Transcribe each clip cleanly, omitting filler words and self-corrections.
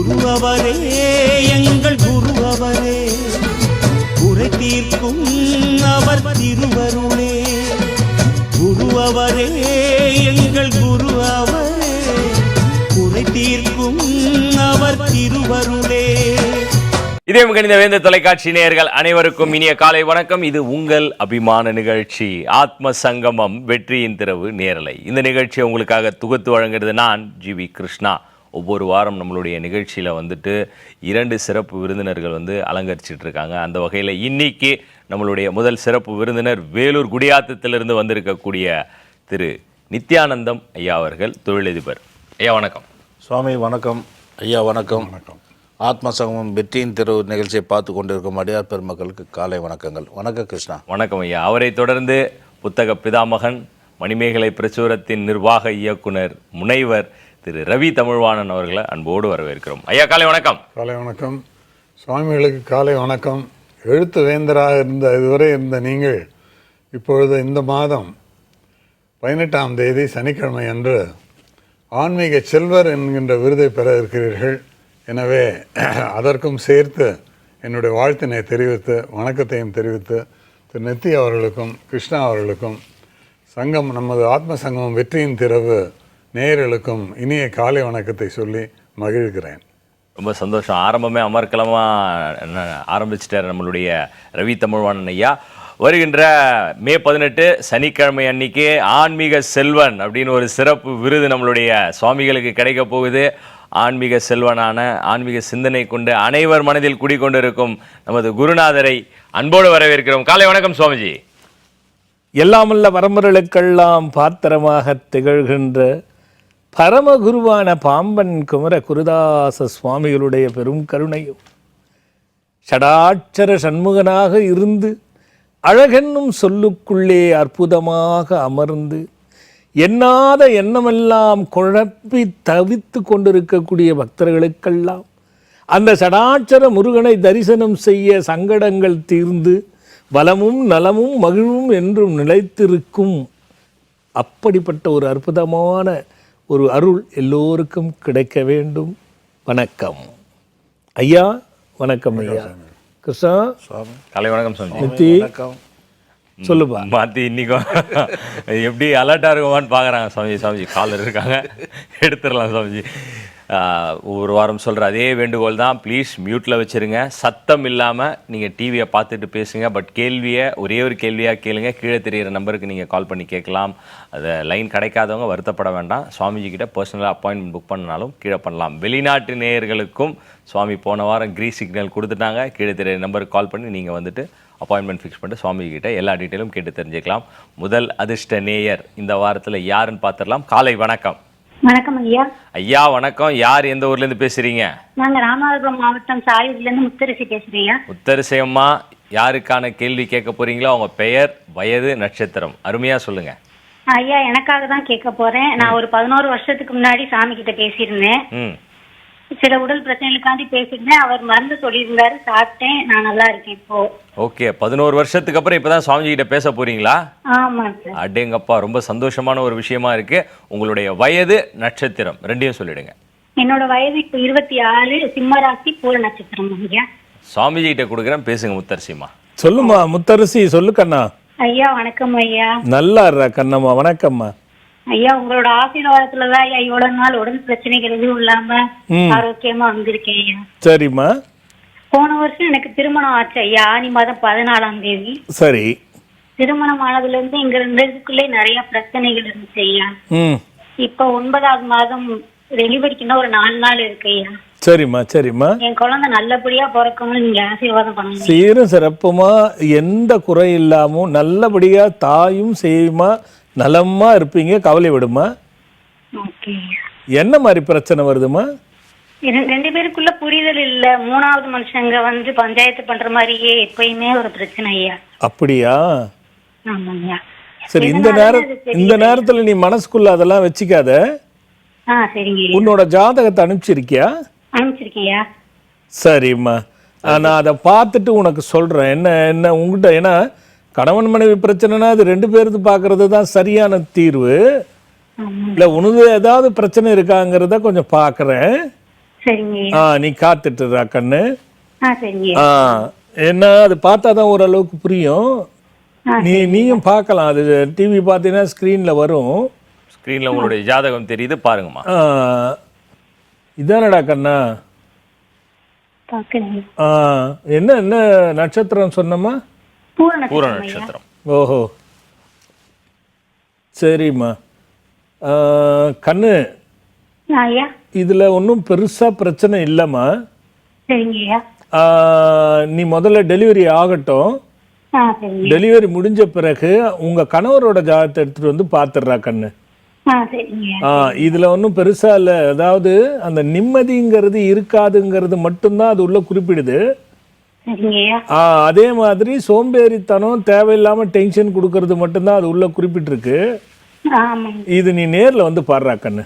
குருவரே எங்கள் குருவரே, குறை தீர்க்கும் அவர் திருவருளே. குருவரே எங்கள் குருவரே, குறை தீர்க்கும் அவர் திருவருளே. இதயம் கணித வேந்த தொலைக்காட்சி நேயர்கள் அனைவருக்கும் இனிய காலை வணக்கம். இது உங்கள் அபிமான நிகழ்ச்சி ஆத்ம சங்கமம் வெற்றியின் திறவு நேரலை. இந்த நிகழ்ச்சியை உங்களுக்காக தொகுத்து வழங்குறது நான் ஜிவி கிருஷ்ணா. ஒவ்வொரு வாரம் நம்மளுடைய நிகழ்ச்சியில் வந்துட்டு 2 சிறப்பு விருந்தினர்கள் அலங்கரிச்சிட்டு இருக்காங்க. அந்த வகையில் இன்னைக்கு நம்மளுடைய முதல் சிறப்பு விருந்தினர் வேலூர் குடியாத்தத்திலிருந்து வந்திருக்கக்கூடிய திரு நித்யானந்தம் ஐயா அவர்கள், தொழிலதிபர். ஐயா வணக்கம். சுவாமி வணக்கம். ஐயா வணக்கம். வணக்கம். ஆத்ம சங்கமம் வெற்றியின் திறவு நிகழ்ச்சியை பார்த்து கொண்டிருக்கும் அடியார் பெருமக்களுக்கு காலை வணக்கங்கள். வணக்கம் கிருஷ்ணா. வணக்கம் ஐயா. அவரை தொடர்ந்து புத்தக பிதாமகன், மணிமேகலை பிரசுரத்தின் நிர்வாக இயக்குனர், முனைவர் திரு ரவி தமிழ்வாணன் அவர்களை அன்போடு வரவேற்கிறோம். ஐயா காலை வணக்கம். காலை வணக்கம். சுவாமிகளுக்கு காலை வணக்கம். எழுத்து வேந்தராக இதுவரை இருந்த நீங்கள் இப்பொழுது இந்த மாதம் 18ஆம் தேதி சனிக்கிழமை அன்று ஆன்மீக செல்வர் என்கின்ற விருதை பெற இருக்கிறீர்கள். எனவே அதற்கும் சேர்த்து என்னுடைய வாழ்த்தினை தெரிவித்து வணக்கத்தையும் தெரிவித்து திரு நித்தி அவர்களுக்கும் கிருஷ்ணா அவர்களுக்கும் நமது ஆத்ம சங்கமம் வெற்றியின் திறவு நேயர்களுக்கும் இனிய காலை வணக்கத்தை சொல்லி மகிழ்கிறேன். ரொம்ப சந்தோஷம். ஆரம்பமே அமர்க்கலமாக ஆரம்பிச்சிட்டார் நம்மளுடைய ரவி தமிழ்வாணன் ஐயா. வருகின்ற மே 18 சனிக்கிழமை அன்னைக்கு ஆன்மீக செல்வன் அப்படின்னு ஒரு சிறப்பு விருது நம்மளுடைய சுவாமிகளுக்கு கிடைக்க போகுது. ஆன்மீக செல்வனான, ஆன்மீக சிந்தனை கொண்டு அனைவர் மனதில் குடிக்கொண்டிருக்கும் நமது குருநாதரை அன்போடு வரவேற்கிறோம். காலை வணக்கம் சுவாமிஜி. எல்லாமல்ல பரம்பொருளுக்கெல்லாம் பாத்திரமாக திகழ்கின்ற பரமகுருவான பாம்பன் குமர குருதாச சுவாமிகளுடைய பெரும் கருணையும், ஷடாட்சர சண்முகனாக இருந்து அழகென்னும் சொல்லுக்குள்ளே அற்புதமாக அமர்ந்து எண்ணாத எண்ணமெல்லாம் குழப்பி தவித்து கொண்டிருக்கக்கூடிய பக்தர்களுக்கெல்லாம் அந்த சடாட்சர முருகனை தரிசனம் செய்ய சங்கடங்கள் தீர்ந்து வளமும் நலமும் மகிழ்வும் என்றும் நிலைத்திருக்கும் அப்படிப்பட்ட ஒரு அற்புதமான ஒரு அருள் எல்லோருக்கும் கிடைக்க வேண்டும். வணக்கம் ஐயா. வணக்கம் ஐயா. கிருஷ்ணா. காலை வணக்கம் சுவாமி. நித்தி சொல்லுப்பா. மாற்றி இன்னைக்கும் எப்படி அலர்ட்டாக இருக்குமான்னு பார்க்குறாங்க சுவாமிஜி காலர் இருக்காங்க, எடுத்துடலாம் சுவாமிஜி. ஒரு வாரம் சொல்கிற அதே வேண்டுகோள் தான், ப்ளீஸ் மியூட்டில் வச்சுருங்க, சத்தம் இல்லாமல் நீங்கள் டிவியை பார்த்துட்டு பேசுங்க. பட் கேள்வியை ஒரே ஒரு கேள்வியாக கேளுங்க. கீழே தெரிகிற நம்பருக்கு நீங்கள் கால் பண்ணி கேட்கலாம். அதை லைன் கிடைக்காதவங்க வருத்தப்பட வேண்டாம். சுவாமிஜி கிட்ட பர்சனலாக அப்பாயின்மெண்ட் புக் பண்ணாலும் கீழே பண்ணலாம். வெளிநாட்டு நேயர்களுக்கும் சுவாமி போன வாரம் க்ரீன் சிக்னல் கொடுத்துட்டாங்க. கீழே தெரிகிற நம்பருக்கு கால் பண்ணி நீங்கள் அப்பாயின்மெண்ட் ஃபிக்ஸ் பண்ணிட்டு சுவாமி கிட்ட எல்லா டீட்டெயிலும் கேட்டு தெரிஞ்சுக்கலாம். முதல் அதிர்ஷ்ட நேயர் இந்த வாரத்தில் யாருன்னு பார்த்துடலாம். காலை வணக்கம். வணக்கம் ஐயா. ஐயா வணக்கம். யார் எந்த ஊர்ல இருந்து பேசுறீங்க? நாங்க ராமநாதபுரம் மாவட்டம் சாலியூர்ல இருந்து முத்தரசி பேசுறீங்க. முத்தரசி அம்மா, யாருக்கான கேள்வி கேட்க போறீங்களோ அவங்க பெயர், வயது, நட்சத்திரம் அருமையா சொல்லுங்க. ஐயா எனக்காக தான் கேட்க போறேன். நான் ஒரு 11 வருஷத்துக்கு முன்னாடி சாமி கிட்ட பேசியிருந்தேன். சில உடல் பிரச்சனைகளுக்காண்டி பேசியிருந்தேன். அவர் மருந்து சொல்லியிருந்தாரு, சாப்பிட்டேன், நான் நல்லா இருக்கேன் இப்போ. ஓகே, 11 வருஷத்துக்கு அப்புறம் இப்பதான் சுவாமிஜி கிட்ட பேச போறீங்களா? ஆமா சார். அடேங்கப்பா, ரொம்ப சந்தோஷமான ஒரு விஷயமா இருக்கு. உங்களுடைய வயது, நட்சத்திரம் ரெண்டையும் சொல்லிடுங்க. என்னோட வயது இப்போ 26, சிம்மராசி, பூர நட்சத்திரம். ஐயா சுவாமிஜி கிட்ட கொடுக்குறேன், பேசுங்க முத்தரசிமா. சொல்லுமா முத்தரசி, சொல்லு கண்ணா. ஐயா வணக்கம் ஐயா. நல்லா இருற கண்ணம்மா. வணக்கம்மா ஐயா. உங்களோட ஆசீர்வாதத்துலதான் ஐயா இவ்வளவு நாள் உடல் பிரச்சனைகள் எதுவும் இல்லாம ஆரோக்கியமா வந்திருக்கேன் ஐயா. சரிம்மா. போன வருஷம் எனக்கு திருமணம் ஆச்சு ஐயா, ஆனி மாதம் 14ஆம் தேதி. சரி. திருமணம் ஆனதுல இருந்து எங்க 2 பேருக்குள்ளே நிறைய பிரச்சனைகள் இருந்துச்சு ஐயா. இப்ப 9ஆவது மாதம் டெலிவரிக்குன்னா ஒரு 4 நாள் இருக்கு ஐயா. சரிம்மா சரிம்மா. என் குழந்தை நல்லபடியா பிறக்கணும்னு நீங்க ஆசீர்வாதம் பண்ணுங்க. சீரும் சிறப்புமா, எந்த குறை இல்லாம நல்லபடியா தாயும் சேயுமா நலமா இருப்பீங்க. கவலை விடுமா. என்ன மாதிரி பிரச்சனை வருதுமா? 2 பேருக்குள்ள புரிதல் இல்ல. 3வது மனுஷங்க பஞ்சாயத்து பண்ற மாதிரியே எப்பயுமே ஒரு பிரச்சனை ஐயா. அப்படியா? ஆமாங்க. சரி, இந்த நேரத்துல நீ மனசுக்குள்ள அதெல்லாம் வச்சுக்காத. சரிங்க. உன்னோட ஜாதகத்தை அனுப்பிச்சிருக்கியா? அனுப்பிச்சிருக்கியா? சரிம்மா, நான் அதை பார்த்துட்டு உனக்கு சொல்றேன். என்ன உங்ககிட்ட, ஏன்னா கணவன் மனைவி பிரச்சனைனா அது 2 பேருக்கு பார்க்கறது தான் சரியான தீர்வு. இல்லை உனது ஏதாவது பிரச்சனை இருக்காங்கிறத கொஞ்சம் பார்க்குறேன். சரிங்க. நீ காத்துட்டுறா கண்ணு. சரிங்க. என்ன அது பார்த்தா தான் ஓரளவுக்கு புரியும். நீயும் பார்க்கலாம், அது டிவி பார்த்தீங்கன்னா ஸ்க்ரீனில் வரும். ஸ்க்ரீனில் உங்களுடைய ஜாதகம் தெரியுது பாருங்கம்மா. இதானடா கண்ணா? என்ன என்ன நட்சத்திரம் சொன்னம்மா? பூர நட்சத்திரம். ஓஹோ, சரிம்மா. கண்ணு, இதுல ஒன்றும் பெருசா பிரச்சனை இல்லைம்மா. நீ முதல்ல டெலிவரி ஆகட்டும். டெலிவரி முடிஞ்ச பிறகு உங்க கணவரோட ஜாதகத்தை எடுத்துட்டு வந்து பாத்துடுறா கண்ணு. இதுல ஒன்றும் பெருசா இல்லை. அதாவது அந்த நிம்மதிங்கிறது இருக்காதுங்கிறது மட்டும்தான் அது உள்ள குறிப்பிடுது. அதே மாதிரி சோம்பேறித்தனம், தேவையில்லாம டென்ஷன் கொடுக்கறது மட்டும்தான் அது உள்ள குறிப்பிட்டிருக்கு. இது நீ நேர்ல வந்து பாடுறா கண்ணு.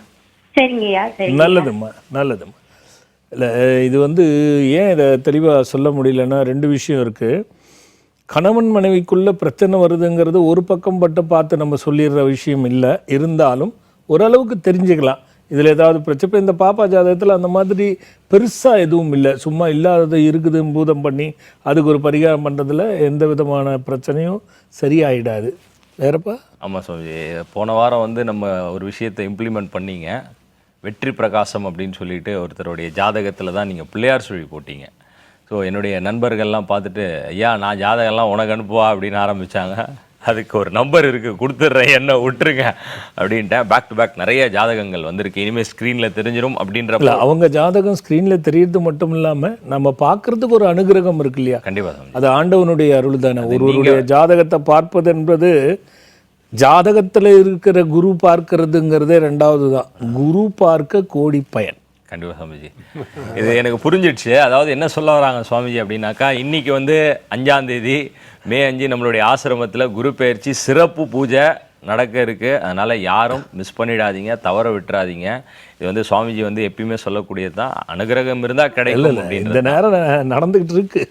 நல்லதும்மா, நல்லதும்மா. இல்லை, இது வந்து ஏன் இதை தெளிவாக சொல்ல முடியலன்னா, ரெண்டு விஷயம் இருக்குது. கணவன் மனைவிக்குள்ளே பிரச்சனை வருதுங்கிறது ஒரு பக்கம் மட்டும் பார்த்து நம்ம சொல்லிடுற விஷயம் இல்லை. இருந்தாலும் ஓரளவுக்கு தெரிஞ்சுக்கலாம் இதில் ஏதாவது பிரச்சனை. இந்த பாப்பா ஜாதகத்தில் அந்த மாதிரி பெருசாக எதுவும் இல்லை. சும்மா இல்லாதது இருக்குது பூதம் பண்ணி அதுக்கு ஒரு பரிகாரம் பண்ணுறதுல எந்த விதமான பிரச்சனையும் சரியாயிடாது. வேறப்பா? ஆமாம் சுவாமிஜி, போன வாரம் வந்து நம்ம ஒரு விஷயத்தை இம்ப்ளிமெண்ட் பண்ணிங்க. வெற்றி பிரகாசம் அப்படின்னு சொல்லிட்டு ஒருத்தருடைய ஜாதகத்தில் தான் நீங்கள் பிள்ளையார் சுழி போட்டீங்க. ஸோ என்னுடைய நண்பர்கள்லாம் பார்த்துட்டு, ஐயா நான் ஜாதகம்லாம் உனக்கு அனுப்புவா அப்படின்னு ஆரம்பித்தாங்க. அதுக்கு ஒரு நம்பர் இருக்குது, கொடுத்துட்றேன், என்ன விட்டுருங்க அப்படின்ட்டேன். பேக் டு பேக் நிறைய ஜாதகங்கள் வந்திருக்கு. இனிமேல் ஸ்க்ரீனில் தெரிஞ்சிடும் அப்படின்ற. அவங்க ஜாதகம் ஸ்க்ரீனில் தெரியறது மட்டும் இல்லாமல் நம்ம பார்க்குறதுக்கு ஒரு அனுகிரகம் இருக்கு இல்லையா? கண்டிப்பாக, அது ஆண்டவனுடைய அருள் தானே. ஒருவருடைய ஜாதகத்தை பார்ப்பது என்பது ஜாதகத்தில் இருக்கிற குரு பார்க்கறதுங்கிறதே ரெண்டாவது தான். குரு பார்க்க கோடி பயன். கண்டிப்பாக சுவாமிஜி, இது எனக்கு புரிஞ்சிடுச்சு. அதாவது என்ன சொல்ல வராங்க சுவாமிஜி அப்படின்னாக்கா, இன்றைக்கி வந்து 5ஆம் தேதி மே 5 நம்மளுடைய ஆசிரமத்தில் குரு பெயர்ச்சி சிறப்பு பூஜை நடக்க இருக்குது. அதனால் யாரும் மிஸ் பண்ணிடாதீங்க, தவற விட்டுறாதீங்க. இது வந்து சுவாமிஜி வந்து எப்பயுமே சொல்லக்கூடியது தான், அனுகிரகம் இருந்தால் கிடைக்கும் அப்படின்னு. இந்த நேரம் நடந்துக்கிட்டு இருக்கு.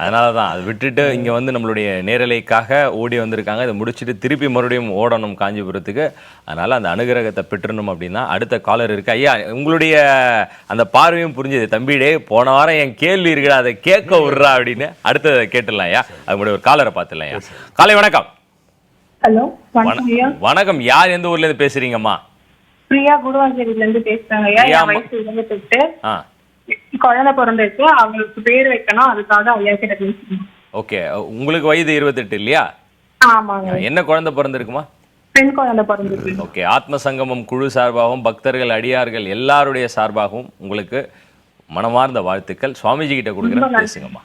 அதனால தான் அதை விட்டுட்டு இங்கே வந்து நம்மளுடைய நேரலைக்காக ஓடி வந்திருக்காங்க. இதை முடிச்சுட்டு திருப்பி மறுபடியும் ஓடணும் காஞ்சிபுரத்துக்கு. அதனால் அந்த அனுகிரகத்தை பெற்றணும் அப்படின்னா அடுத்த காலர் இருக்குது. ஐயா, உங்களுடைய அந்த பார்வையும் புரிஞ்சுது. தம்பிடே போன வாரம் என் கேள்வி இருக்குடா, அதை கேட்க விட்றா அப்படின்னு அடுத்ததை கேட்டுடலாம் ஐயா. அது ஒரு காலரை பார்த்துடலாம் ஐயா. காலை வணக்கம். ஹலோ, வணக்கம். யார் எந்த ஊர்ல இருந்து பேசுறீங்கம்மா? பிரியா, குருவாஞ்சேரியில இருந்து பேசுறாங்க. என் வயசு 28. குழந்தை பிறந்திருக்கு, அவங்களுக்கு பேர் வைக்கணும், அதுக்காக ஐயா கிட்ட பேசுறேன். ஓகே, உங்களுக்கு வயது 28 இல்லையா? ஆமாங்க. என்ன குழந்தை பிறந்திருக்குமா? பெண் குழந்தை பிறந்திருக்கு. ஓகே, ஆத்ம சங்கமம் குழு சார்பாகவும் பக்தர்கள் அடியார்கள் எல்லாருடைய சார்பாகவும் உங்களுக்கு மனமார்ந்த வாழ்த்துக்கள். சுவாமிஜி கிட்ட கொடுக்குறேன், பேசுங்கம்மா.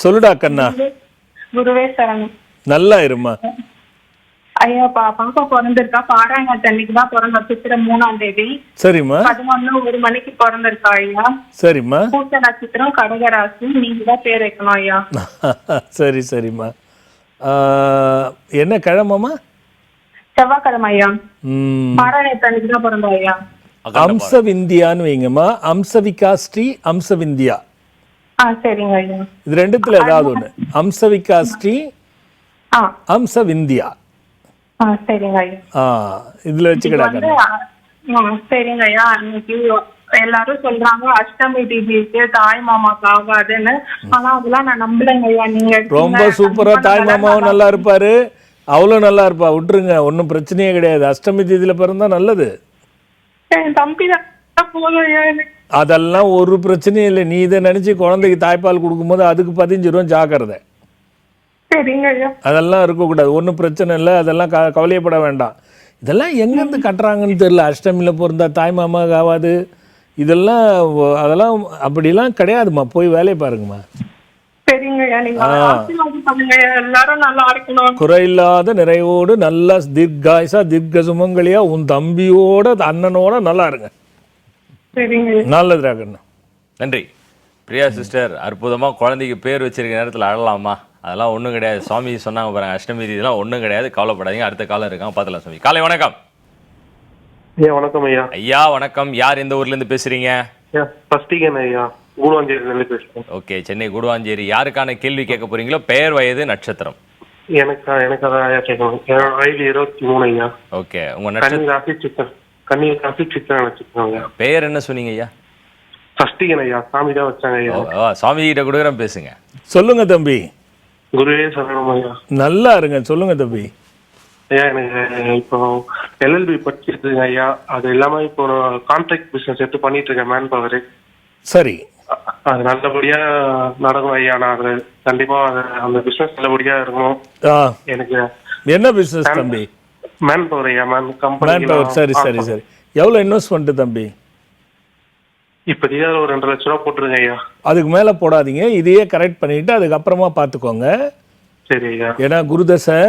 சொல்லுடா கண்ணா. குருவே சரணம். நல்லா இருமா. ஐயா, பாப்பா பிறந்திருக்கா. பாராயணத்து அன்னைக்கு தான் பிறந்த, சித்திரை 3ஆம் தேதி. சரிம்மா. 11:01 மணிக்கு பிறந்திருக்கா ஐயா. சரிம்மா. பூச நட்சத்திரம், கடகராசி. நீங்க தான் பேர் வைக்கணும் ஐயா. சரி சரிம்மா. என்ன கிழமம்மா? செவ்வாய்க்கிழமை ஐயா. பாராயணத்து அன்னைக்கு தான் பிறந்தா ஐயா. அம்சவிந்தியான்னு வைங்கம்மா. அம்சவிகா ஸ்ரீ அம்சவிந்தியா. சரிங்க ஐயா. இது ரெண்டுத்துல ஏதாவது ஒண்ணு. அம்சவிகா ஸ்ரீ அம்சவிந்தியா. சரிங்க ஐயா. இதுல வச்சுக்கிடாங்க. சரிங்க ஐயா. இன்னைக்கு எல்லாரும் சொல்றாங்க அஷ்டமி திதிக்கு தாய் மாமாக்கு ஆகாதுன்னு. ஆனா அதெல்லாம் நான் நம்பலைங்க ஐயா. நீங்க ரொம்ப சூப்பரா தாய் மாமாவும் நல்லா இருப்பாரு, அவ்வளவு நல்லா இருப்பா. விட்டுருங்க, ஒன்னும் பிரச்சனையே கிடையாது. அஷ்டமி திதியில பிறந்தா நல்லது. தம்பி அதெல்லாம் ஒரு பிரச்சனையும் இல்லை. நீ இதை நினைச்சு குழந்தைக்கு தாய்ப்பால் கொடுக்கும்போது அதுக்கு 15 ஜாக்கிரதை. அதெல்லாம் இருக்கக்கூடாது. ஒன்றும் பிரச்சனை இல்லை, அதெல்லாம் கவலையப்பட வேண்டாம். இதெல்லாம் எங்கேருந்து கட்டுறாங்கன்னு தெரியல. அஷ்டமியில் பிறந்தா தாய் மாமாவுக்கு ஆகாது, இதெல்லாம் அதெல்லாம் அப்படிலாம் கிடையாதுமா. போய் வேலையை பாருங்கம்மா. குறையில்லாத நிறைவோடு நல்லா தீர்காயுசா தீர்க்க சுமங்கலியா உன் தம்பியோட அண்ணனோட நல்லா இருங்க. நல்லதுடா கண்ணு. நன்றி. பிரியா சிஸ்டர், அற்புதமாக குழந்தைக்கு பேர் வச்சிருக்க நேரத்தில் அழலாமா? அதெல்லாம் ஒன்றும் கிடையாது. சுவாமி சொன்னாங்க பாருங்க, அஷ்டமி இதெல்லாம் ஒன்றும் கிடையாது, கவலைப்படாதீங்க. அடுத்த காலம் இருக்காங்க, பார்த்துலாம். சுவாமி காலை வணக்கம். ஐயா வணக்கம். ஐயா ஐயா வணக்கம். யார் எந்த ஊர்ல இருந்து பேசுறீங்க? ஐயா, கூடுவாஞ்சேரியில பேசுறேன். ஓகே, சென்னை கூடுவாஞ்சேரி. யாருக்கான கேள்வி கேட்க போறீங்களோ? பெயர், வயது, நட்சத்திரம். எனக்கு அதான் கேட்கணும். வயது 23 ஐயா. ஓகே, உங்க நட்சத்திரம்? கன்னி ராசி சித்திரை நட்சத்திரம். பெயர் என்ன சொன்னீங்க ஐயா? சஷ்டிகன் ஐயா, சாமி தான் வச்சாங்க ஐயா. சுவாமிஜி கிட்ட கொடுக்குறேன், பேசுங்க. சொல்லுங்க தம்பி. குருவே சரணம் ஐயா. நல்லா இருங்க, சொல்லுங்க தம்பி. ஐயா எனக்கு இப்போ LLB படிச்சிருக்குங்க ஐயா. அது இல்லாம இப்போ கான்ட்ராக்ட் பிசினஸ் எடுத்து பண்ணிட்டு இருக்கேன், மேன் பவர். சரி, அது நல்லபடியா நடக்கும் ஐயா. நான் அது கண்டிப்பா அந்த பிசினஸ் நல்லபடியா இருக்கணும். எனக்கு என்ன பிசினஸ் தம்பி? மேன் பவர் ஐயா, மேன் மேன் கம்பெனி. பவர். சரி சரி சரி. எவ்வளவு இன்வெஸ்ட்மெண்ட் தம்பி? இப்போதைக்கு ஒரு 2 லட்ச ரூபா போட்டுருங்க ஐயா. அதுக்கு மேல போடாதீங்க, இதையே கரெக்ட் பண்ணிட்டு அதுக்கப்புறமா பார்த்துக்கோங்க. சரி ஐயா. ஏன்னா குருதசை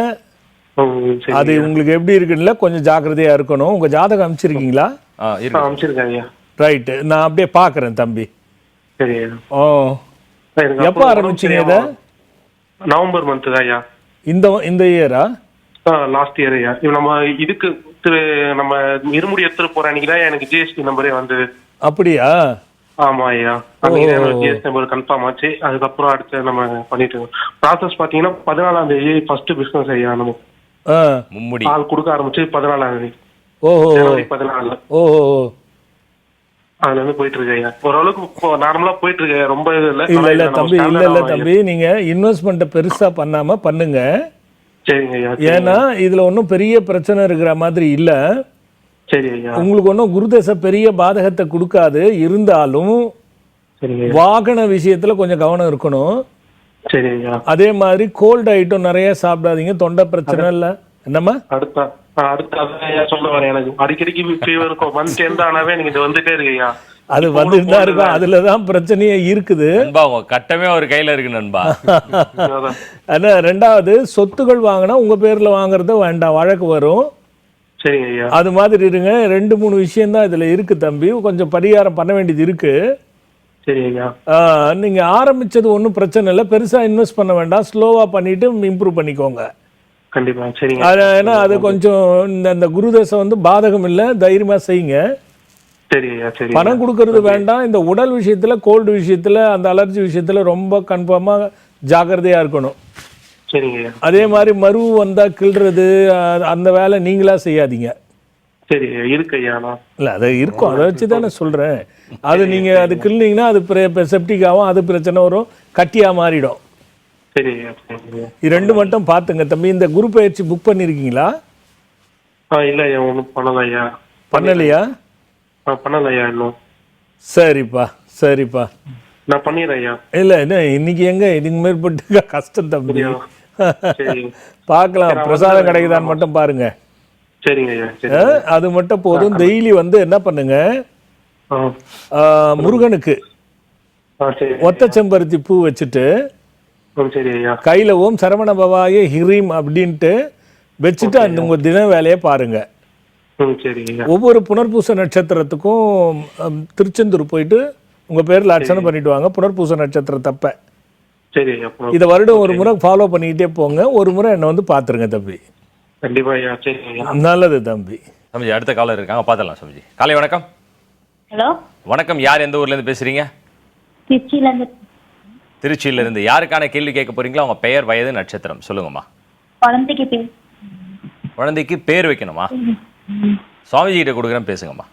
அது உங்களுக்கு எப்படி இருக்குன்னு கொஞ்சம் ஜாக்கிரதையா இருக்கணும். உங்க ஜாதகம் அமைச்சிருக்கீங்களா? அமைச்சிருக்கேன் ஐயா. ரைட்டு, நான் அப்படியே பார்க்குறேன் தம்பி. சரி ஐயா. ஓ, எப்போ ஆரம்பிச்சீங்க இதை? நவம்பர் மந்த் தான் ஐயா. இந்த இயரா? லாஸ்ட் இயர் ஐயா. இப்போ நம்ம இதுக்கு நம்ம இருமுடி எடுத்துட்டு போற அன்னைக்கு தான் எனக்கு GST நம்பரே வந்தது. அப்படியா? ஆமா ஐயா. அன்னைக்கு GST நம்பர் கன்ஃபார்ம் ஆச்சு. அதுக்கப்புறம் அடுத்து நம்ம பண்ணிட்டு இருக்கோம். ப்ராசஸ் பாத்தீங்கன்னா 14ஆம் தேதி ஃபர்ஸ்ட் பிசினஸ் ஐயா. நம்ம மும்முடி ஆள் கொடுக்க ஆரம்பிச்சு 14ஆம் தேதி. ஓஹோ, ஜனவரி 14. ஓஹோ. அதுல இருந்து போயிட்டு இருக்கு ஐயா. ஓரளவுக்கு நார்மலா போயிட்டு இருக்கு, ரொம்ப இல்ல தம்பி, இல்ல தம்பி, நீங்க இன்வெஸ்ட்மெண்ட் பெருசா பண்ணாம பண்ணுங்க. சரிங்க ஐயா. ஏன்னா இதுல ஒன்றும் பெரிய பிரச்சனை இருக்கிற மாதிரி இல்ல. சரி ஐயா. உங்களுக்கு ஒன்றும் குருதசை பெரிய பாதகத்தை கொடுக்காது. இருந்தாலும் வாகன விஷயத்துல கொஞ்சம் கவனம் இருக்கணும். சரி ஐயா. அதே மாதிரி கோல்டு ஐட்டம் நிறைய சாப்பிடாதீங்க, தொண்டை பிரச்சனை இல்ல. என்னம்மா? அடுத்த சொல்ல வரேன், எனக்கு அடிக்கடிக்கு ஃபீவர் இருக்கும். மந்த் எண்ட் ஆனாவே நீங்க இது வந்துட்டே இருக்கு ஐயா. அது வந்துட்டு தான் இருக்கும், அதுலதான் பிரச்சனையே இருக்குது. கட்டமே ஒரு கையில இருக்கு நண்பா. ஆனா ரெண்டாவது, சொத்துகள் வாங்கினா உங்க பேர்ல வாங்குறத வேண்டாம், வழக்கு வரும். சரிங்க ஐயா. அது மாதிரி இருங்க. 2-3 விஷயம் தான் இதுல இருக்கு தம்பி, கொஞ்சம் பரிகாரம் பண்ண வேண்டியது இருக்கு. சரி ஐயா. நீங்க ஆரம்பிச்சது ஒன்றும் பிரச்சனை இல்லை, பெருசா இன்வெஸ்ட் பண்ண வேண்டாம், ஸ்லோவா பண்ணிட்டு இம்ப்ரூவ் பண்ணிக்கோங்க. கண்டிப்பா. சரிங்க. ஏன்னா அது கொஞ்சம் இந்த குருதசை பாதகம் இல்லை, தைரியமா செய்யுங்க. சரி ஐயா. சரி. பணம் கொடுக்கறது வேண்டாம். இந்த உடல் விஷயத்துல, கோல்டு விஷயத்துல, அந்த அலர்ஜி விஷயத்துல ரொம்ப கன்ஃபார்மா ஜாக்கிரதையா இருக்கணும். சரிங்க ஐயா. அதே மாதிரி மரு வந்தா கிள்றது அந்த வேலை நீங்களா செய்யாதீங்க. சரி இருக்கு ஐயா. இல்ல அது இருக்கும், அதை வச்சு தானே சொல்றேன். அது நீங்க அது கிள்னீங்கன்னா அது செப்டிக் ஆகும், அது பிரச்சனை வரும், கட்டியா மாறிடும். சரி. இது 2 மட்டும் பாத்துங்க தம்பி. இந்த குரு பயிற்சி புக் பண்ணிருக்கீங்களா? இல்ல ஐயா, ஒன்றும் பண்ணல ஐயா. பண்ணலையா? பண்ணல ஐயா இன்னும். சரிப்பா சரிப்பா, நான் பண்ணிடுறேன் ஐயா. இல்ல என்ன இன்னைக்கு எங்க இதுக்கு மேற்பட்டு கஷ்டம் தம்பி. பார்க்கலாம், பிரசாதம் கிடைக்குதான்னு மட்டும் பாருங்க. சரிங்க ஐயா. சரி. அது மட்டும் போதும். டெய்லி என்ன பண்ணுங்க, முருகனுக்கு ஒத்த செம்பருத்தி பூ வச்சுட்டு கையில ஓம் சரவண பவாய ஹிரீம் அப்படின்ட்டு வச்சுட்டு அந்த உங்க தின வேலையை பாருங்க. ஒவ்வொரு புனர்பூச நட்சத்திரத்துக்கும் திருச்செந்தூர் போயிட்டு உங்க பேர்ல அர்ச்சனை பண்ணிட்டு வாங்க, புனர்பூச நட்சத்திரத்தப்ப. இதை வருடம் ஒரு முறை ஃபாலோ பண்ணிக்கிட்டே போங்க. ஒரு முறை என்ன பாத்துருங்க தம்பி. கண்டிப்பா ஐயா. சரி. நல்லது தம்பி. சமஜி அடுத்த காலர் இருக்காங்க, பார்த்துடலாம். சமஜி காலை வணக்கம். ஹலோ வணக்கம். யார் எந்த ஊர்ல இருந்து பேசுறீங்க? திருச்சியில இருந்து. யாருக்கான கேள்வி கேட்க போறீங்களா? உங்க பெயர், வயது, நட்சத்திரம் சொல்லுங்கம்மா. குழந்தைக்கு பேர் வைக்கணுமா? சுவாமிஜி கிட்ட கொடுக்குறேன், பேசுங்கம்மா.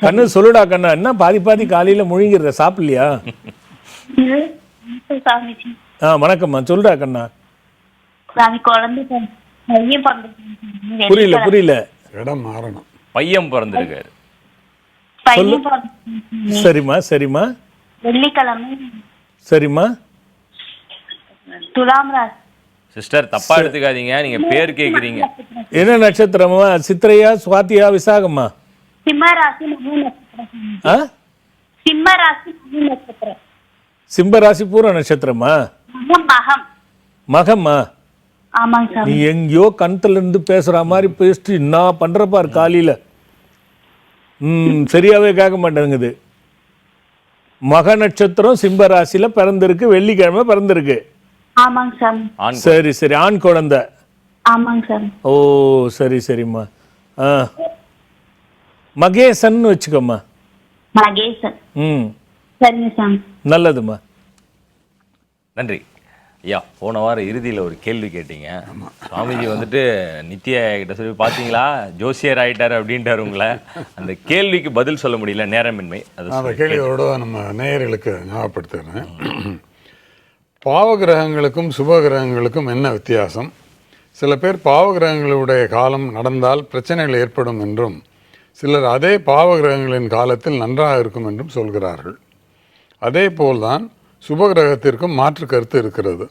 கண்ணு சொல்லுடா கண்ணா, என்ன பாதி பாதி காலையில முழுங்கிற, சாப்பிடலையா? வணக்கம்மா, சொல்லுடா கண்ணா. புரியல புரியல. இடம் மாறணும். பையன் பிறந்திருக்காரு. சரிம்மா சரிம்மா. வெள்ளிக்கிழமை. சரிம்மா. துலாம் ராசி. சிஸ்டர் தப்பா எடுத்துக்காதீங்க, நீங்க பேர் கேக்குறீங்க. என்ன நட்சத்திரமா? சித்திரையா, சுவாதியா, விசாகம்மா? சிம்ம ராசி நட்சத்திரம். சிம்ம ராசி நட்சத்திரம். சிம்ம ராசி பூர நட்சத்திரமா? மகம். மகம்மா? ஆமாங்க சார். நீ எங்கேயோ கணத்துல இருந்து பேசுற மாதிரி பேசிட்டு நான் பண்ற பாரு காலையில. சரியாவே கேட்க மாட்டேங்குது. மக நட்சத்திரம் சிம்ம ராசியில பிறந்திருக்கு, வெள்ளிக்கிழமை பிறந்திருக்கு. ஆமாங்க சார். சரி சரி, ஆண் குழந்தை. ஆமாங்க சார். ஓ சரி சரிம்மா. மகேசன் வச்சுக்கோம்மா. மகேசன். சரிங்க சார். நல்லதும்மா. நன்றி. ஐயா போன வாரம் இறுதியில் ஒரு கேள்வி கேட்டீங்க. சுவாமிஜி வந்துட்டு நித்யா கிட்ட சொல்லி பார்த்தீங்களா ஜோசியர் ஆயிட்டாரு அப்படின்ட்டாரு உங்களை. அந்த கேள்விக்கு பதில் சொல்ல முடியல, நேரமின்மை. அந்த கேள்வியோட நம்ம நேயர்களுக்கு ஞாபகப்படுத்துகிறேன். பாவகிரகங்களுக்கும் சுபகிரகங்களுக்கும் என்ன வித்தியாசம்? சில பேர் பாவகிரகங்களுடைய காலம் நடந்தால் பிரச்சனைகள் ஏற்படும் என்றும், சிலர் அதே பாவகிரகங்களின் காலத்தில் நன்றாக இருக்கும் என்றும் சொல்கிறார்கள். அதே போல்தான் சுபகிரகத்திற்கும் மாற்று கருத்து இருக்கிறது.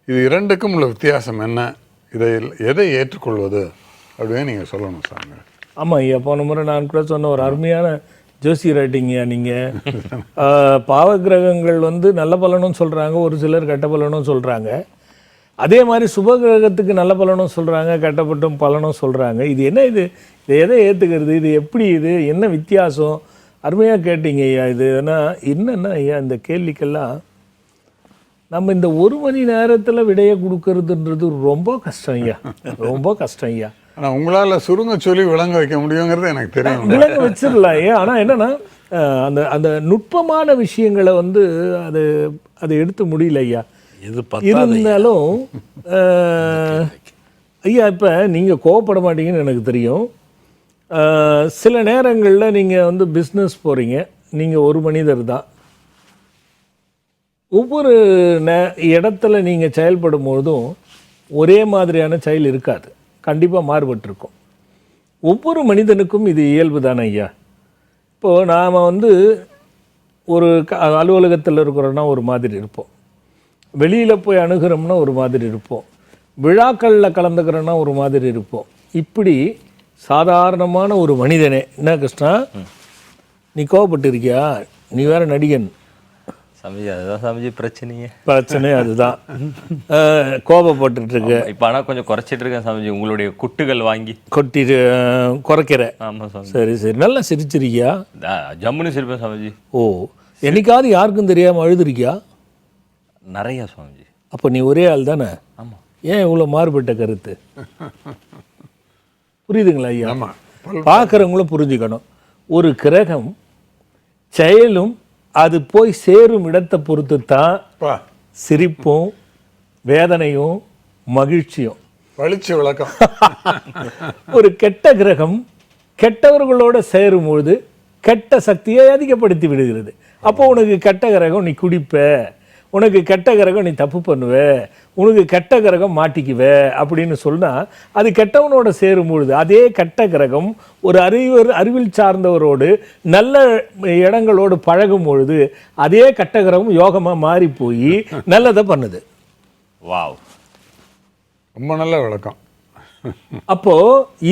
இது இரண்டுக்கும் உள்ள வித்தியாசம் என்ன? எதை ஏற்றுக்கொள்வது அப்படின்னு நீங்கள் சொல்லணும் சாமி. ஆமாம் ஐயா, போன முறை நான் கூட சொன்ன ஒரு அருமையான ஜோசியர் ஆயிட்டீங்க நீங்கள். பாவகிரகங்கள் வந்து நல்ல பலனும் சொல்கிறாங்க, ஒரு சிலர் கெட்ட பலனும் சொல்கிறாங்க. அதே மாதிரி சுபகிரகத்துக்கு நல்ல பலனும் சொல்கிறாங்க, கெட்டப்பட்டும் பலனும் சொல்கிறாங்க. இது என்ன? இதை எதை ஏற்றுக்கிறது? இது எப்படி? இது என்ன வித்தியாசம்? அருமையாக கேட்டீங்க ஐயா. இது என்னென்னா ஐயா, இந்த கேள்விக்கெல்லாம் நம்ம இந்த 1 மணி நேரத்தில் விடையை கொடுக்கறதுன்றது ரொம்ப கஷ்டம் ஐயா, ரொம்ப கஷ்டம் ஐயா. ஆனால் உங்களால் சுருங்க சொல்லி விளங்க வைக்க முடியுங்கிறது எனக்கு தெரியும். விளங்க வச்சிடலாம் ஐயா. ஆனால் என்னென்னா அந்த அந்த நுட்பமான விஷயங்களை வந்து அதை எடுத்து முடியல ஐயா. இருந்தாலும் ஐயா, இப்போ நீங்கள் கோவப்பட மாட்டீங்கன்னு எனக்கு தெரியும். சில நேரங்களில் நீங்கள் வந்து பிஸ்னஸ் போகிறீங்க, நீங்கள் ஒரு மனிதர் தான். ஒவ்வொரு இடத்துல நீங்கள் செயல்படும் பொழுதும் ஒரே மாதிரியான செயல் இருக்காது, கண்டிப்பாக மாறுபட்டிருக்கும். ஒவ்வொரு மனிதனுக்கும் இது இயல்பு தானே ஐயா. இப்போது நாம் வந்து ஒரு அலுவலகத்தில் இருக்கிறோன்னா ஒரு மாதிரி இருப்போம், வெளியில் போய் அணுகிறோம்னா ஒரு மாதிரி இருப்போம், விழாக்களில் கலந்துக்கிறோன்னா ஒரு மாதிரி இருப்போம். இப்படி சாதாரணமான ஒரு மனிதனே. என்ன கிருஷ்ணா, நீ கோவப்பட்டு இருக்கியா? நீ வேற நடிகன் சமஜி. அதுதான் சமஜி பிரச்சனை அதுதான். கோபப்பட்டு இருக்கு. இப்போ ஆனால் கொஞ்சம் குறைச்சிட்டு இருக்கேன் சமஜி. உங்களுடைய குட்டுகள் வாங்கி கொட்டிட்டு குறைக்கிற. ஆமாம் சாமி. சரி சரி, நல்லா சிரிச்சிருக்கியா? ஜம்முன்னு சிரிப்பேன் சமஜி. ஓ, என்னைக்காவது யாருக்கும் தெரியாமல் அழுதுருக்கியா? நிறையா சுவாமிஜி. அப்போ நீ ஒரே ஆள் தானே? ஆமாம். ஏன் இவ்வளோ மாறுபட்ட கருத்து? புரியுதுங்களா ஐயா? பார்க்குறவங்களும் புரிஞ்சுக்கணும். ஒரு கிரகம் செயலும் அது போய் சேரும் இடத்தை பொறுத்து தான் சிரிப்பும் வேதனையும் மகிழ்ச்சியும். வலிச்சு விளக்கம். ஒரு கெட்ட கிரகம் கெட்டவர்களோட சேரும்பொழுது கெட்ட சக்தியை அதிகப்படுத்தி விடுகிறது. அப்போ உனக்கு கெட்ட கிரகம் நீ குடிப்ப, உனக்கு கெட்ட கிரகம் நீ தப்பு பண்ணுவ, உனக்கு கெட்ட கிரகம் மாட்டிக்குவ அப்படின்னு சொன்னால் அது கெட்டவனோட சேரும்பொழுது அதே கெட்ட கிரகம் ஒரு அறிவில் சார்ந்தவரோடு நல்ல இடங்களோடு பழகும் பொழுது அதே கெட்ட கிரகம் யோகமாக மாறி போய் நல்லதை பண்ணுது. வாவ், ரொம்ப நல்ல விளக்கம். அப்போ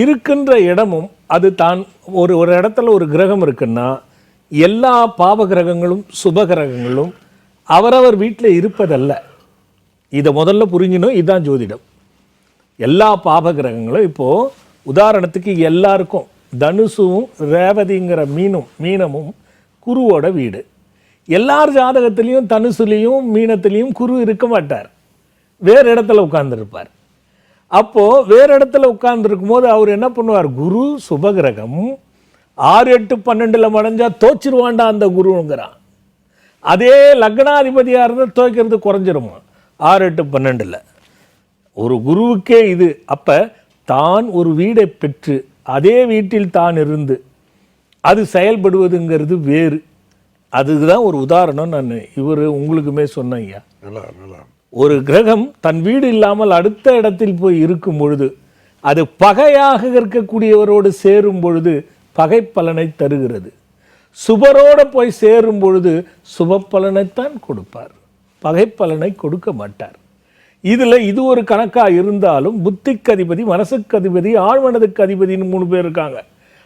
இருக்கின்ற இடமும் அது தான் ஒரு இடத்துல ஒரு கிரகம் இருக்குன்னா எல்லா பாவ கிரகங்களும் சுப கிரகங்களும் அவரவர் வீட்டில் இருப்பதல்ல. இதை முதல்ல புரிஞ்சிடும். இதுதான் ஜோதிடம். எல்லா பாப கிரகங்களும் இப்போது உதாரணத்துக்கு எல்லாருக்கும் தனுசும் ரேவதிங்கிற மீனமும் குருவோட வீடு. எல்லார் ஜாதகத்திலையும் தனுசுலேயும் மீனத்திலையும் குரு இருக்க மாட்டார், வேறு இடத்துல உட்கார்ந்துருப்பார். அப்போது வேறு இடத்துல உட்கார்ந்துருக்கும் போது அவர் என்ன பண்ணுவார்? குரு சுபகிரகம் 6, 8, 12 மடைஞ்சா தோச்சிருவாண்டா அந்த குருங்கிறான். அதே லக்னாதிபதியாக இருந்தால் துவைக்கிறது குறைஞ்சிருமா 6, 8, 12. ஒரு குருவுக்கே இது. அப்போ தான் ஒரு வீடை பெற்று அதே வீட்டில் தான் இருந்து அது செயல்படுவதுங்கிறது வேறு. அதுக்கு தான் ஒரு உதாரணம் நான் உங்களுக்குமே சொன்னேன் ஐயா. ஒரு கிரகம் தன் வீடு இல்லாமல் அடுத்த இடத்தில் போய் இருக்கும் பொழுது அது பகையாக இருக்கக்கூடியவரோடு சேரும் பொழுது பகை பலனை தருகிறது. சுபரோடு போய் சேரும் பொழுது சுப பலனைத்தான் கொடுப்பார், பகை பலனை கொடுக்க மாட்டார். இதில் இது ஒரு கணக்காக இருந்தாலும் புத்திக்கு அதிபதி, மனசுக்கு அதிபதி, ஆழ்மனதுக்கு அதிபதினு 3 பேர் இருக்காங்க.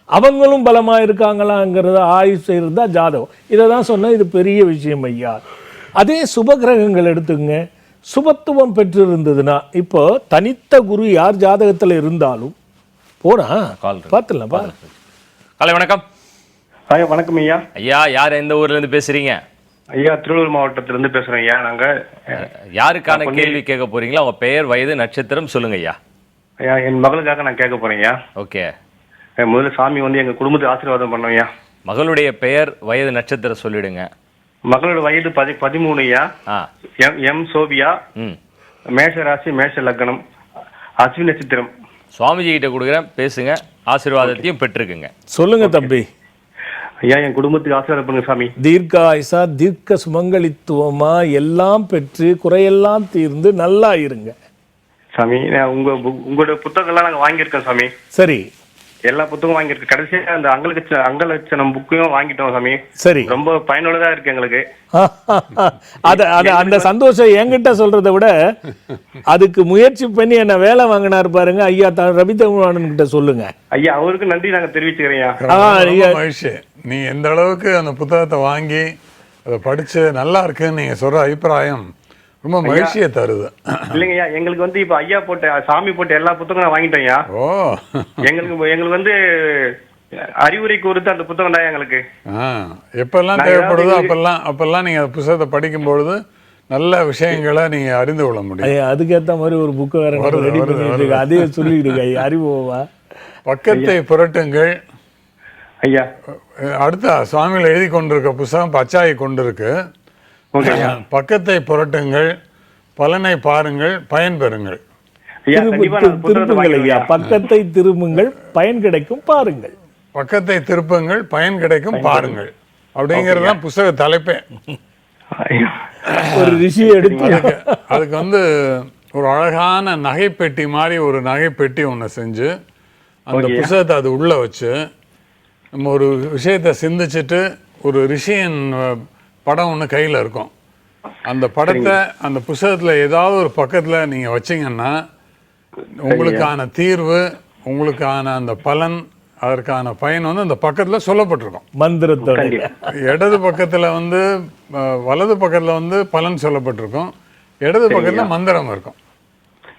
அவங்களும் பலமாக இருக்காங்களாங்கிறத ஆய்வு செய்கிறது தான் ஜாதகம். இதை தான் சொன்னால் இது பெரிய விஷயம் ஐயா. அதே சுபகிரகங்கள் எடுத்துங்க, சுபத்துவம் பெற்றிருந்ததுன்னா இப்போ தனித்த குரு யார் ஜாதகத்தில் இருந்தாலும் போனா பார்த்துடலாம். காலை வணக்கம். ஐயா வணக்கம் ஐயா. ஐயா யார், எந்த ஊர்லேருந்து பேசுகிறீங்க? ஐயா திருவள்ளூர் மாவட்டத்திலிருந்து பேசுகிறோம் ஐயா. நாங்கள் யாருக்கான கேள்வி கேட்க போகிறீங்களா? உங்கள் பெயர், வயது, நட்சத்திரம் சொல்லுங்க ஐயா. ஐயா என் மகளுக்காக நான் கேட்க போகிறேன் ஐயா. ஓகே. முதல்ல சாமி வந்து எங்கள் குடும்பத்தை ஆசீர்வாதம் பண்ணோம் ஐயா. மகளுடைய பெயர், வயது, நட்சத்திரம் சொல்லிடுங்க. மகளோட வயது 13 ஐயா. ஆ எம் சோபியா, ம் மேஷ ராசி, மேஷ லக்னம், அஸ்வினி நட்சத்திரம். சுவாமிஜி கிட்ட கொடுக்குறேன், பேசுங்க, ஆசீர்வாதத்தையும் பெற்றுக்குங்க. சொல்லுங்க தம்பி. ஐயா என் குடும்பத்துக்கு ஆசீர்வாதம் பண்ணுங்க சாமி. தீர்க்காயுசா, தீர்க்க சுமங்கலித்துவமா எல்லாம் பெற்று குறையெல்லாம் தீர்ந்து நல்லா இருங்க சாமி. நான் உங்களோட புத்தகங்கள்லாம் நாங்க வாங்கியிருக்கோம் சாமி. சரி எல்லா புத்தகம் வாங்கியிருக்கோம். கடைசியா அந்த அங்கலட்சணம் புக்கையும் வாங்கிட்டோம் சாமி. சரி. ரொம்ப பயனுள்ளதா இருக்கு எங்களுக்கு. அந்த சந்தோஷம் என்கிட்ட சொல்றதை விட அதுக்கு முயற்சி பண்ணி என்ன வேலை வாங்கினாரு பாருங்க ஐயா ரவி தமிழ்வாணன் கிட்ட சொல்லுங்க. ஐயா அவருக்கு நன்றி நாங்க தெரிவிச்சுக்கிறேன். மகிழ்ச்சி. நீ எந்த அளவுக்கு அந்த புத்தகத்தை வாங்கி அதை படிச்சு நல்லா இருக்குன்னு நீங்க சொல்ற அபிப்பிராயம் ரொம்ப மகிழ்ச்சியை தருது. இல்லைங்கய்யா, எங்களுக்கு வந்து இப்ப ஐயா போட்ட சாமி போட்ட எல்லா புத்தகம் நான் வாங்கிட்டேன்யா. ஓ, எங்களுக்கு வந்து அறிவுரை கூறுது அந்த புத்தகம் தான் எங்களுக்கு. எப்பெல்லாம் தேவைப்படுதோ அப்பெல்லாம் நீங்க புத்தகத்தை படிக்கும் பொழுது நல்ல விஷயங்களை நீங்க அறிந்து கொள்ள முடியும். அதுக்கேற்ற மாதிரி ஒரு புக்கு வேற அதே சொல்லிடுங்க அறிவோவா. பக்கத்தை புரட்டுங்கள் ஐயா. அடுத்த சுவாமிகள் எழுதி கொண்டிருக்க புத்தகம் பச்சாயி கொண்டிருக்கு. பக்கத்தை புரட்டுங்கள், பலனை பாருங்கள், பயன் பெறுங்கள். திருப்புங்கள் ஐயா, பக்கத்தை திரும்புங்கள், பயன் கிடைக்கும் பாருங்கள். பக்கத்தை திருப்புங்கள், பயன் கிடைக்கும் பாருங்கள் அப்படிங்கறதுதான் புத்தக தலைப்பே. ஒரு ரிஷி எடுத்து அதுக்கு வந்து ஒரு அழகான நகைப்பெட்டி மாதிரி ஒரு நகைப்பெட்டி ஒன்று செஞ்சு அந்த புத்தகத்தை அது உள்ள வச்சு நம்ம ஒரு விஷயத்தை சிந்திச்சுட்டு ஒரு ரிஷியின் படம் ஒன்று கையில் இருக்கும். அந்த படத்தை அந்த புத்தகத்தில் ஏதாவது ஒரு பக்கத்தில் நீங்கள் வச்சிங்கன்னா உங்களுக்கான தீர்வு, உங்களுக்கான அந்த பலன், அதற்கான பயன் வந்து அந்த பக்கத்தில் சொல்லப்பட்டிருக்கும். மந்திரத்தோட இடது பக்கத்தில் வந்து வலது பக்கத்தில் வந்து பலன் சொல்லப்பட்டிருக்கும், இடது பக்கத்தில் மந்திரம் இருக்கும்.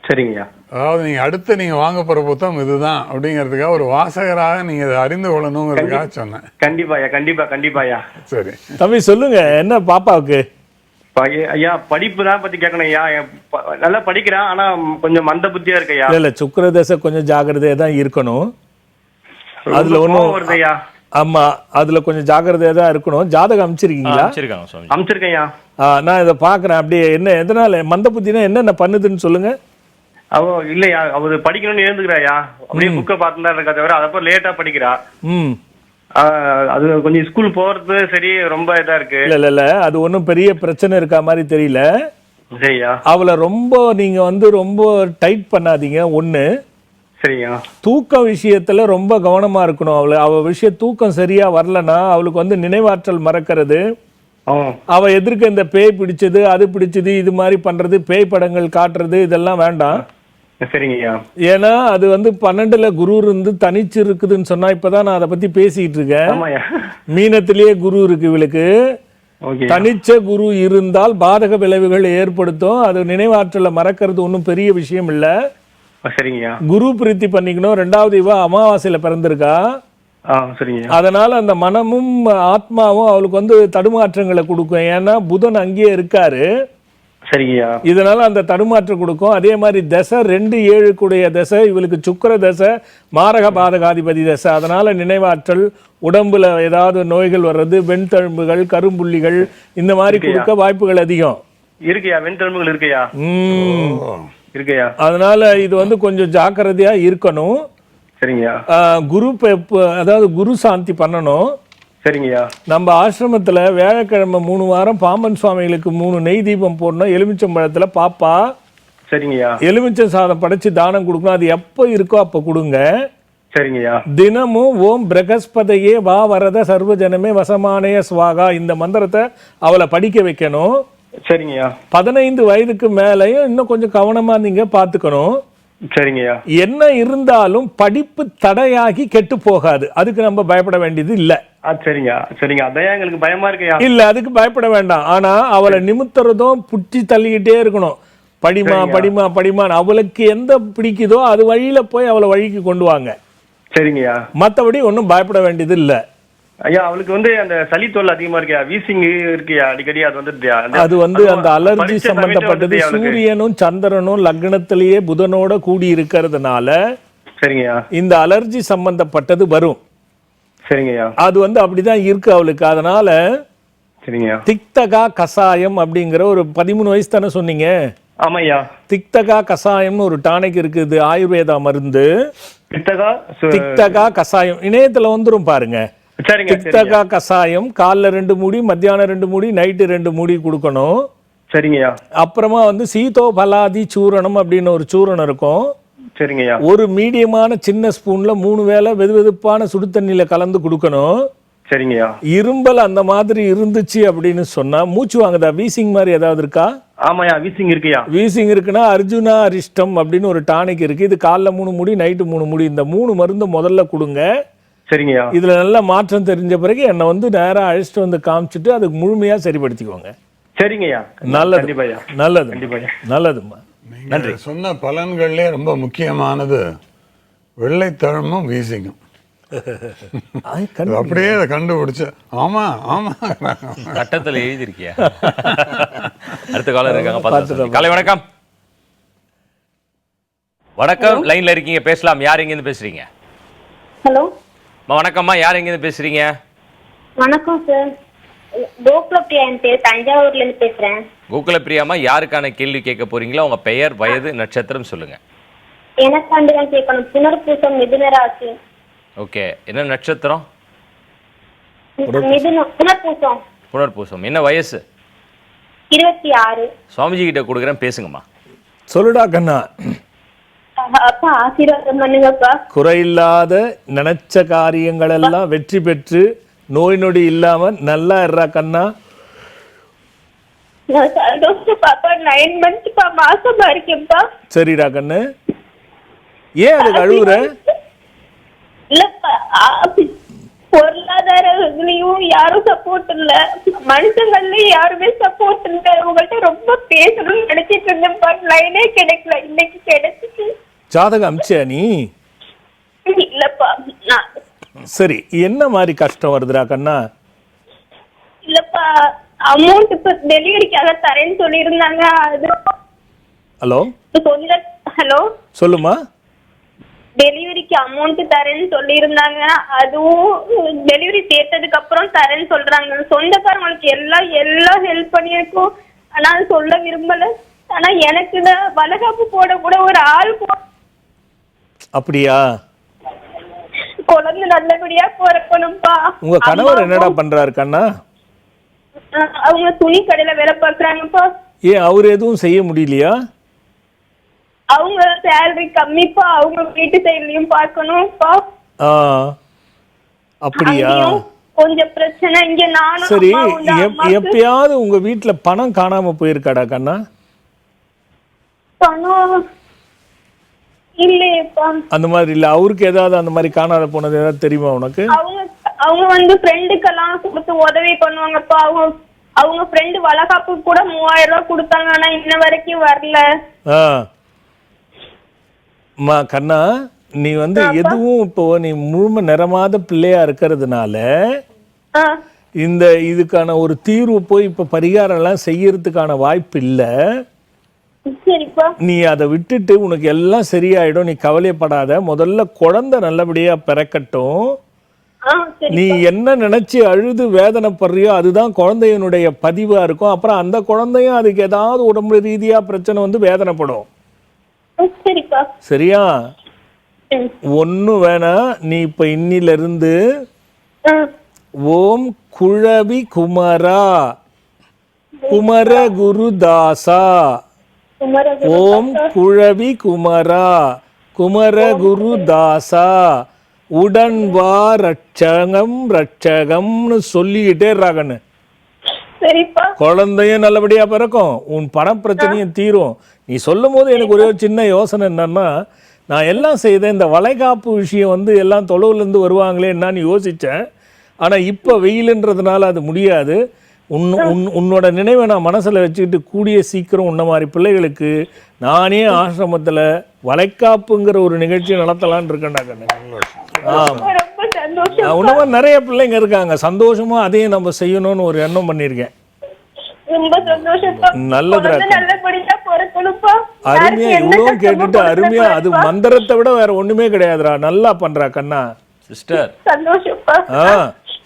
சரிங்கய்யா. அதாவது நீங்கள் அடுத்து நீங்கள் வாங்க போகிற புத்தகம் இதுதான் அப்படிங்கிறதுக்காக ஒரு வாசகராக நீங்கள் இதை அறிந்து கொள்ளணுங்கிறதுக்காக சொன்னேன். கண்டிப்பாயா, கண்டிப்பாயா. சரி தம்பி சொல்லுங்க, என்ன பாப்பாவுக்கு? ஐயா படிப்பு தான் பத்தி கேட்கணும் ஐயா. நல்லா படிக்கிறான், ஆனா கொஞ்சம் மந்த புத்தியா இருக்கு ஐயா. இல்ல சுக்கிரதசை கொஞ்சம் ஜாக்கிரதையா தான் இருக்கணும். அதுல ஒண்ணும் வருதுயா. ஆமா, அதுல கொஞ்சம் ஜாக்கிரதையா தான் இருக்கணும். ஜாதகம் அமைச்சிருக்கீங்களா? அமைச்சிருக்கேன்யா. நான் இதை பாக்குறேன். அப்படியே என்ன எதனால மந்த புத்தினா என்னென்ன பண்ணுதுன்னு சொல்லுங்க. இல்லையா, அவரு படிக்கணும்னு எழுந்துக்கிறாயா. அப்படியே புக்கை பார்த்துதான் இருக்கா தவிர அதப்போ லேட்டா படிக்கிறா. அது கொஞ்சம் ஸ்கூல் போறது சரி ரொம்ப இதா இருக்கு. இல்ல அது ஒன்றும் பெரிய பிரச்சனை இருக்கா மாதிரி தெரியல. சரியா. அவளை ரொம்ப நீங்க வந்து ரொம்ப டைட் பண்ணாதீங்க. ஒண்ணு சரியா. தூக்க விஷயத்துல ரொம்ப கவனமா இருக்கணும். அவ விஷயம் தூக்கம் சரியா வரலன்னா அவளுக்கு வந்து நினைவாற்றல் மறக்கிறது. அவ எதிர்க்க இந்த பேய் பிடிச்சது அது பிடிச்சது இது மாதிரி பண்றது, பேய் படங்கள் காட்டுறது இதெல்லாம் வேண்டாம். சரிங்கய்யா. ஏன்னா அது வந்து 12ல குரு இருந்து தனிச்சு இருக்குதுன்னு சொன்னா, இப்பதான் நான் அதை பத்தி பேசிட்டு இருக்கேன். மீனத்திலேயே குரு இருக்கு இவளுக்கு. தனிச்ச குரு இருந்தால் பாதக விளைவுகள் ஏற்படுத்தும். அது நினைவாற்றல மறக்கிறது ஒன்றும் பெரிய விஷயம் இல்ல. சரிங்கய்யா. குரு பிரீத்தி பண்ணிக்கணும். 2வது இவ அமாவாசையில பிறந்திருக்கா. அதனால அந்த மனமும் ஆத்மாவும் அவளுக்கு வந்து தடுமாற்றங்களை கொடுக்கும். ஏன்னா புதன் அங்கேயே இருக்காரு. சரிங்கய்யா. இதனால அந்த தடுமாற்றம் கொடுக்கும். அதே மாதிரி தசை 2-7 கூடிய தசை இவளுக்கு சுக்கிர தசை, மாரக பாதகாதிபதி தசை. அதனால நினைவாற்றல், உடம்புல ஏதாவது நோய்கள் வர்றது, வெண்தழும்புகள், கரும்புள்ளிகள் இந்த மாதிரி கொடுக்க வாய்ப்புகள் அதிகம் இருக்குயா. வெண்தழும்புகள் இருக்குயா. இருக்குயா. அதனால இது வந்து கொஞ்சம் ஜாக்கிரதையா இருக்கணும். சரிங்கய்யா. அதாவது குரு சாந்தி பண்ணணும். சரிங்கய்யா. நம்ம ஆசிரமத்துல வியாழக்கிழமை 3 வாரம் பாம்பன் சுவாமிகளுக்கு 3 நெய் தீபம் போடணும். எலுமிச்சம்பழத்துல பாப்பா. சரிங்கய்யா. எலுமிச்சம் சாதம் படைச்சு தானம் கொடுக்கணும். அது எப்போ இருக்கோ அப்ப கொடுங்க. சரிங்கய்யா. தினமும் ஓம் பிரகஸ்பதையே வா வரத சர்வஜனமே வசமானய ஸ்வாகா இந்த மந்திரத்தை அவளை படிக்க வைக்கணும். சரிங்கய்யா. 15 வயதுக்கு மேலையும் இன்னும் கொஞ்சம் கவனமா நீங்க பாத்துக்கணும். சரிங்கய்யா. என்ன இருந்தாலும் படிப்பு தடையாகி கெட்டு போகாது. அதுக்கு நம்ம பயப்பட வேண்டியது இல்ல. சரிங்க சரிங்க. அதையா எங்களுக்கு பயமா இருக்குயா. இல்ல அதுக்கு பயப்பட வேண்டாம். ஆனா அவளை நிமித்துறதும் புட்டி தள்ளிக்கிட்டே இருக்கணும். படிமா படிமா படிமான்னு அவளுக்கு எந்த பிடிக்குதோ அது வழியில போய் அவளை வழிக்கு கொண்டு வாங்க. சரிங்கய்யா. மத்தபடி ஒன்றும் பயப்பட வேண்டியது இல்ல. ஐயா அவளுக்கு வந்து அந்த சளி தொல்லை அதிகமா இருக்கியா, வீசிங் இருக்கியா அடிக்கடி. அது வந்து அந்த அலர்ஜி சம்பந்தப்பட்டது. சூரியனும் சந்திரனும் லக்னத்திலேயே புதனோட கூடி இருக்கிறதுனால சரிங்கய்யா இந்த அலர்ஜி சம்பந்தப்பட்டது வரும். சரிங்கய்யா. அது வந்து அப்படிதான் இருக்கு அவளுக்கு. அதனால சரிங்கய்யா. திக்தகா கசாயம் அப்படிங்கிற ஒரு 13 வயசு தானே சொன்னீங்க? ஆமாய்யா. திக்தகா கசாயம்னு ஒரு டானிக் இருக்குது, ஆயுர்வேதா மருந்து. திக்தகா கசாயம் இணையத்துல வந்துரும் பாருங்க. சரிங்க. திக்தகா கசாயம் காலைல 2 மூடி, மத்தியானம் 2 மூடி, நைட்டு 2 மூடி கொடுக்கணும். சரிங்கய்யா. அப்புறமா வந்து சீதோ பலாதி சூரணம் அப்படின்னு ஒரு சூரணம் இருக்கும். சரிங்கய்யா. ஒரு மீடியமான சின்ன ஸ்பூன்ல 3 வேளை வெதுவெதுப்பான சுடு தண்ணியில கலந்து கொடுக்கணும். சரிங்கய்யா. இரும்பல் அந்த மாதிரி இருந்துச்சு அப்படின்னு சொன்னா, மூச்சு வாங்குதா, வீசிங் மாதிரி ஏதாவது இருக்கா? ஆமாயா, வீசிங் இருக்குயா. வீசிங் இருக்குன்னா அர்ஜுனா அரிஷ்டம் அப்படின்னு ஒரு டானிக் இருக்கு. இது காலைல 3 மூடி, நைட்டு 3 மூடி. இந்த 3 மருந்து முதல்ல கொடுங்க. சரிங்கய்யா. இதுல நல்ல மாற்றம் தெரிஞ்ச பிறகு என்னை வந்து நேரா அழைச்சிட்டு வந்து காமிச்சிட்டு அதுக்கு முழுமையா சரிப்படுத்திக்கோங்க. சரிங்கய்யா. நல்லது. கண்டிப்பாய்யா. நல்லது. கண்டிப்பாய்யா. நல்லதும்மா. நன்றி. சொன்ன பலன்கள்லே ரொம்ப முக்கியமானது வெள்ளைத்தழமும் வீசிங்கும். அப்படியே அதை கண்டுபிடிச்சு ஆமா ஆமா சட்டத்தில் எழுதிருக்கியா? அடுத்த காலம் இருக்காங்க பார்த்து. காலை வணக்கம். வணக்கம், லைன்ல இருக்கீங்க, பேசலாம். யார் எங்க இருந்து பேசுறீங்க? ஹலோ வணக்கம்மா, யார் எங்க இருந்து பேசுறீங்க? வணக்கம் சார், கோகுலப்பிரியா என் பேர், தஞ்சாவூர்ல இருந்து பேசுறேன். கோகுலப்பிரியாமா, யாருக்கான கேள்வி கேட்க போறீங்களா? உங்க பெயர், வயது, நட்சத்திரம் சொல்லுங்க. எனக்காண்டி தான் கேட்கணும். புனர்பூசம் மிதுன ராசி. ஓகே, என்ன நட்சத்திரம்? புனர்பூசம். புனர்பூசம். என்ன வயசு? 26. சுவாமிஜி கிட்ட கொடுக்குறேன், பேசுங்கம்மா. சொல்லுடா கண்ணா. அப்பா ஆசீர்வாதம் பண்ணுங்கப்பா. குறையில்லாத நினைச்ச காரியங்கள் எல்லாம் வெற்றி பெற்று நோய் நொடி இல்லாம நல்லா இருறா கண்ணா. நான் சந்தோஷப்பாப்பா. 9 months மாசமா இருக்கேன்ப்பா. சரிடா கண்ணு. ஏன் அதுக்கு அழுகுற? இல்லப்பா, பொருளாதாரத்துலயும் யாரும் சப்போர்ட் இல்ல, மனுஷங்கள்லயும் யாருமே சப்போர்ட் இல்ல. உங்கள்ட்ட ரொம்ப பேசணும்னு நினைச்சிட்டு இருந்தேன்ப்பா, லைனே கிடைக்கல. இன்னைக்கு கிடைச்சிச்சு. ஜாதகம் அமிச்சியா நீ? இல்லப்பா. சரி, என்ன மாதிரி கஷ்டம் வருதுடா கண்ணா? இல்லப்பா, அமௌண்ட் இப்ப டெலிவரிக்காக தரேன்னு சொல்லியிருந்தாங்க. அது ஹலோ ஹலோ சொல்லுமா. டெலிவரிக்கு அமௌண்ட் தரேன்னு சொல்லியிருந்தாங்க. அதுவும் டெலிவரி சேர்த்ததுக்கு அப்புறம் தரேன்னு சொல்றாங்க. சொந்தக்காரங்களுக்கு எல்லாம் ஹெல்ப் பண்ணியிருக்கோம். ஆனா அது சொல்ல விரும்பல. ஆனா எனக்கு தான் வளகாப்பு போட கூட ஒரு ஆள் அப்படியா? குழந்தை நல்லபடியா பிறக்கணும்பா. உங்க கணவர் என்னடா பண்றாரு கண்ணா? அவங்க துணி கடையில வேலை பாக்குறாங்கப்பா. ஏன் அவர் எதுவும் செய்ய முடியலையா? அவங்க சேலரி கம்மிப்பா. அவங்க வீட்டு சைட்லயும் பார்க்கணும்ப்பா. அப்படியா? கொஞ்சம் பிரச்சனை இங்க. நானும் சரி, எப்பயாவது உங்க வீட்டுல பணம் காணாம போயிருக்காடா கண்ணா? பணம் இல்லையேப்பா. அந்த மாதிரி இல்ல. அவருக்கு ஏதாவது அந்த மாதிரி காணாத போனது ஏதாவது தெரியுமா உனக்கு? அவங்க வந்து ஃப்ரெண்டுக்கெல்லாம் கொடுத்து உதவி பண்ணுவாங்கப்பா. அவங்க ஃப்ரெண்டு வளகாப்பு கூட 3000 ரூபாய் கொடுத்தாங்க. ஆனா இன்ன வரைக்கும் வரல. கண்ணா, நீ வந்து எதுவும் இப்போ நீ முழுமை நிறமாத பிள்ளையா இருக்கிறதுனால இதுக்கான ஒரு தீர்வு போய் இப்ப பரிகாரம் எல்லாம் செய்யறதுக்கான வாய்ப்பு இல்ல. நீ அதை விட்டுட்டு உனக்கு எல்லாம் சரியாயிடும், நீ கவலைப்படாத. முதல்ல குழந்தை நல்லபடியா பிறக்கட்டும். நீ என்ன நினைச்சு அழுது வேதனைப்படுறியோ அதுதான் குழந்தையனுடைய பதிவா இருக்கும். அப்புறம் அந்த குழந்தையும் அதுக்கு ஏதாவது உடம்பு ரீதியா பிரச்சனை வந்து வேதனைப்படும். சரியா? ஒண்ணு வேணா, நீ இப்ப இன்னில இருந்து ஓம் குழவி குமரா குமர குருதாசா, ஓம் குழவி குமரா குமர குருதாசா உடன் வா ரட்சகம் ரட்சகம்னு சொல்லிக்கிட்டே இருக்காங்கன்னு. குழந்தையும் நல்லபடியா பிறக்கும், உன் பண பிரச்சனையும் தீரும். நீ சொல்லும் போது எனக்கு ஒரே ஒரு சின்ன யோசனை என்னன்னா, நான் எல்லாம் செய்தேன், இந்த வளைகாப்பு விஷயம் வந்து எல்லாம் தொலைவுலேருந்து வருவாங்களே என்னன்னு யோசித்தேன். ஆனால் இப்போ வெயிலுன்றதுனால அது முடியாது. உன்னோட நினைவை நான் மனசில் வச்சுக்கிட்டு கூடிய சீக்கிரம் உன்ன மாதிரி பிள்ளைகளுக்கு நானே ஆசிரமத்தில் வளைகாப்புங்கிற ஒரு நிகழ்ச்சி நடத்தலான்னு இருக்கேன்டா கண்ணு. உன்ன மாதிரி நிறைய பிள்ளைங்க இருக்காங்க, சந்தோஷமா அதையும் நம்ம செய்யணும்னு ஒரு எண்ணம் பண்ணியிருக்கேன். நல்லதுடா, அருமையா இவ்வளவு கேட்டுட்டு அருமையா. அது மந்திரத்தை விட வேற ஒண்ணுமே கிடையாதுடா. நல்லா பண்றா கண்ணா. சிஸ்டர்,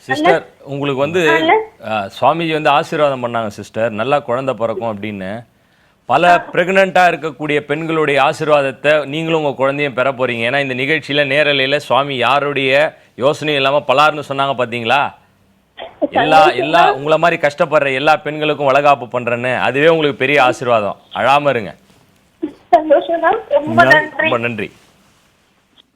சிஸ்டர் உங்களுக்கு வந்து சுவாமிஜி வந்து ஆசீர்வாதம் பண்ணாங்க சிஸ்டர், நல்லா குழந்தை பிறக்கும் அப்படின்னு. பல பிரெக்னெண்ட்டாக இருக்கக்கூடிய பெண்களுடைய ஆசீர்வாதத்தை நீங்களும் உங்கள் குழந்தையும் பெற போறீங்க. ஏன்னா இந்த நிகழ்ச்சியில் நேரலையில் சுவாமி யாருடைய யோசனையும் இல்லாமல் பலார்னு சொன்னாங்க பார்த்தீங்களா? எல்லா உங்களை மாதிரி கஷ்டப்படுற எல்லா பெண்களுக்கும் வளகாப்பு பண்றேன்னு, அதுவே உங்களுக்கு பெரிய ஆசீர்வாதம். அழாம இருங்க. ரொம்ப நன்றி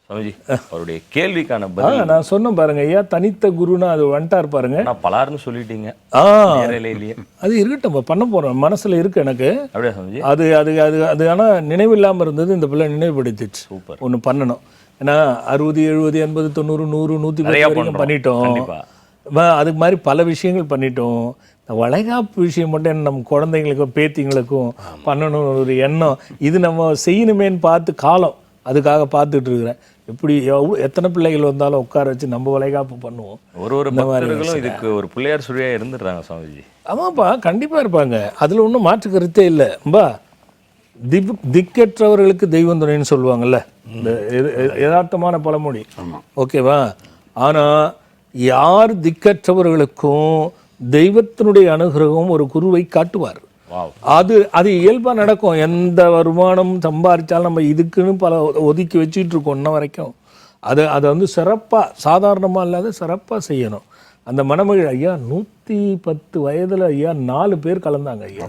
சுவாமிஜி. அவருடைய கேள்விக்கான பதில் நான் சொன்னேன் பாருங்க ஐயா, தனித்த குருன்னா அது வந்துட்டார் பாருங்க. நான் பலார்னு சொல்லிட்டீங்க. அது இருக்கட்டும், பண்ண போறோம், மனசுல இருக்கு எனக்கு. அப்படியே சுவாமிஜி. அது அது அது அது ஆனா நினைவு இல்லாம இருந்தது, இந்த பிள்ளை நினைவுபடுத்திச்சு. சூப்பர். ஒண்ணு பண்ணணும். ஏன்னா 60 70 80 90 100 110 வரைக்கும் பண்ணிட்டோம். அதுக்கு மாதிரி பல விஷயங்கள் பண்ணிட்டோம். இந்த வளைகாப்பு விஷயம் மட்டும் நம்ம குழந்தைங்களுக்கும் பேத்திங்களுக்கும் பண்ணணும் ஒரு எண்ணம். இது நம்ம செய்யணுமேன்னு பார்த்து காலம் அதுக்காக பார்த்துட்டு இருக்கிறேன். எப்படி எத்தனை பிள்ளைகள் வந்தாலும் உட்கார வச்சு நம்ம வளைகாப்பு பண்ணுவோம். ஒரு பக்தர்களும் இதுக்கு ஒரு பிள்ளையார் சுழியா இருந்துடுறாங்க சுவாமிஜி. ஆமாப்பா, கண்டிப்பா இருப்பாங்க, அதுல ஒன்றும் மாற்று கருத்தே இல்லை. திக்கற்றவர்களுக்கு தெய்வம் துணைன்னு சொல்லுவாங்கல்ல, இந்த யதார்த்தமான பழமொழி. ஓகேவா? ஆனா யார் திக்கற்றவர்களுக்கும் தெய்வத்தினுடைய அனுகிரகம் ஒரு குருவை காட்டுவார். அது இயல்பா நடக்கும். எந்த வருமானம் சம்பாதிச்சாலும் நம்ம இதுக்குன்னு பல ஒதுக்கி வச்சுட்டு இருக்கோம் இன்ன வரைக்கும். அதை வந்து சிறப்பா, சாதாரணமா இல்லாத சிறப்பா செய்யணும். அந்த மணமகள் ஐயா 110 வயதுல ஐயா 4 பேர் கலந்தாங்க ஐயா.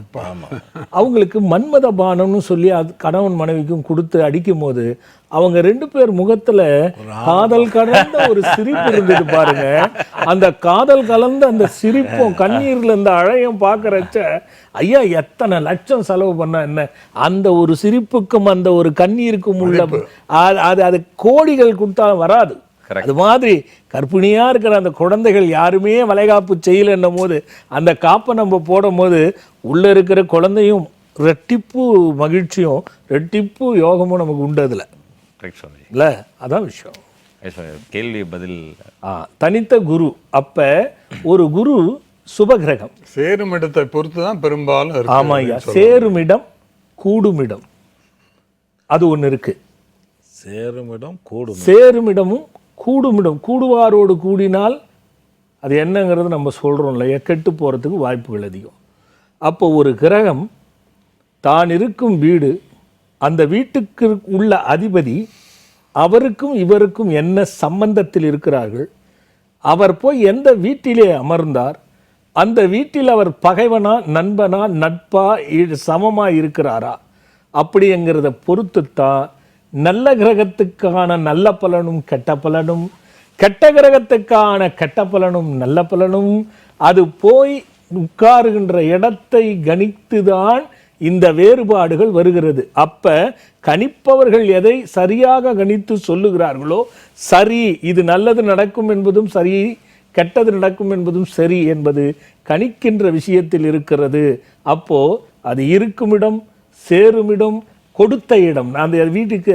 அவங்களுக்கு மன்மத பானம்னு சொல்லி அது கணவன் மனைவிக்கும் கொடுத்து அடிக்கும் போது அவங்க 2 பேர் முகத்துல காதல் கலந்த ஒரு சிரிப்பு இருந்தது பாருங்க. அந்த காதல் கலந்த அந்த சிரிப்பும் கண்ணீர்ல இந்த அழையும் பார்க்கறச்ச ஐயா எத்தனை லட்சம் செலவு பண்ண என்ன, அந்த ஒரு சிரிப்புக்கும் அந்த ஒரு கண்ணீருக்கும் உள்ள அது கோடிகள் கொடுத்தா வராது. அது மாதிரி கர்ப்பிணியா இருக்கிற அந்த குழந்தைகள் யாருமே வளைகாப்பு செய்யலன்னும் போது அந்த காப்பை நம்ம போடும் போது உள்ள இருக்கிற குழந்தையும் ரெட்டிப்பு மகிழ்ச்சியும் ரெட்டிப்பு யோகமும் நமக்கு உண்டு அதுல இல்ல. அதான் விஷயம். கேள்வி பதில். தனித்த குரு. அப்ப ஒரு குரு சுபகிரகம் சேரும் இடத்தை பொறுத்து தான் பெரும்பாலும். ஆமா ஐயா, சேருமிடம் கூடுமிடம் அது ஒண்ணு இருக்கு. சேருமிடமும் கூடுமிடம், கூடுவாரோடு கூடினால் அது என்னங்கிறது நம்ம சொல்றோம் இல்லையா, கெட்டு போறதுக்கு வாய்ப்புகள் அதிகம். அப்போ ஒரு கிரகம் தான் இருக்கும் வீடு, அந்த வீட்டுக்கு உள்ள அதிபதி அவருக்கும் இவருக்கும் என்ன சம்பந்தத்தில் இருக்கிறார்கள், அவர் போய் எந்த வீட்டிலே அமர்ந்தார், அந்த வீட்டில் அவர் பகைவனா நண்பனா நட்பா சமமா இருக்கிறாரா அப்படிங்கிறத பொறுத்துத்தான் நல்ல கிரகத்துக்கான நல்ல பலனும் கெட்ட பலனும், கெட்ட கிரகத்துக்கான கெட்ட பலனும் நல்ல பலனும் அது போய் உட்காருகின்ற இடத்தை கணித்துதான் இந்த வேறுபாடுகள் வருகிறது. அப்ப கணிப்பவர்கள் எதை சரியாக கணித்து சொல்லுகிறார்களோ, சரி இது நல்லது நடக்கும் என்பதும் சரி, கெட்டது நடக்கும் என்பதும் சரி என்பது கணிக்கின்ற விஷயத்தில் இருக்கிறது. அப்போ அது இருக்குமிடம், சேருமிடம், கொடுத்த இடம். அந்த வீட்டுக்கு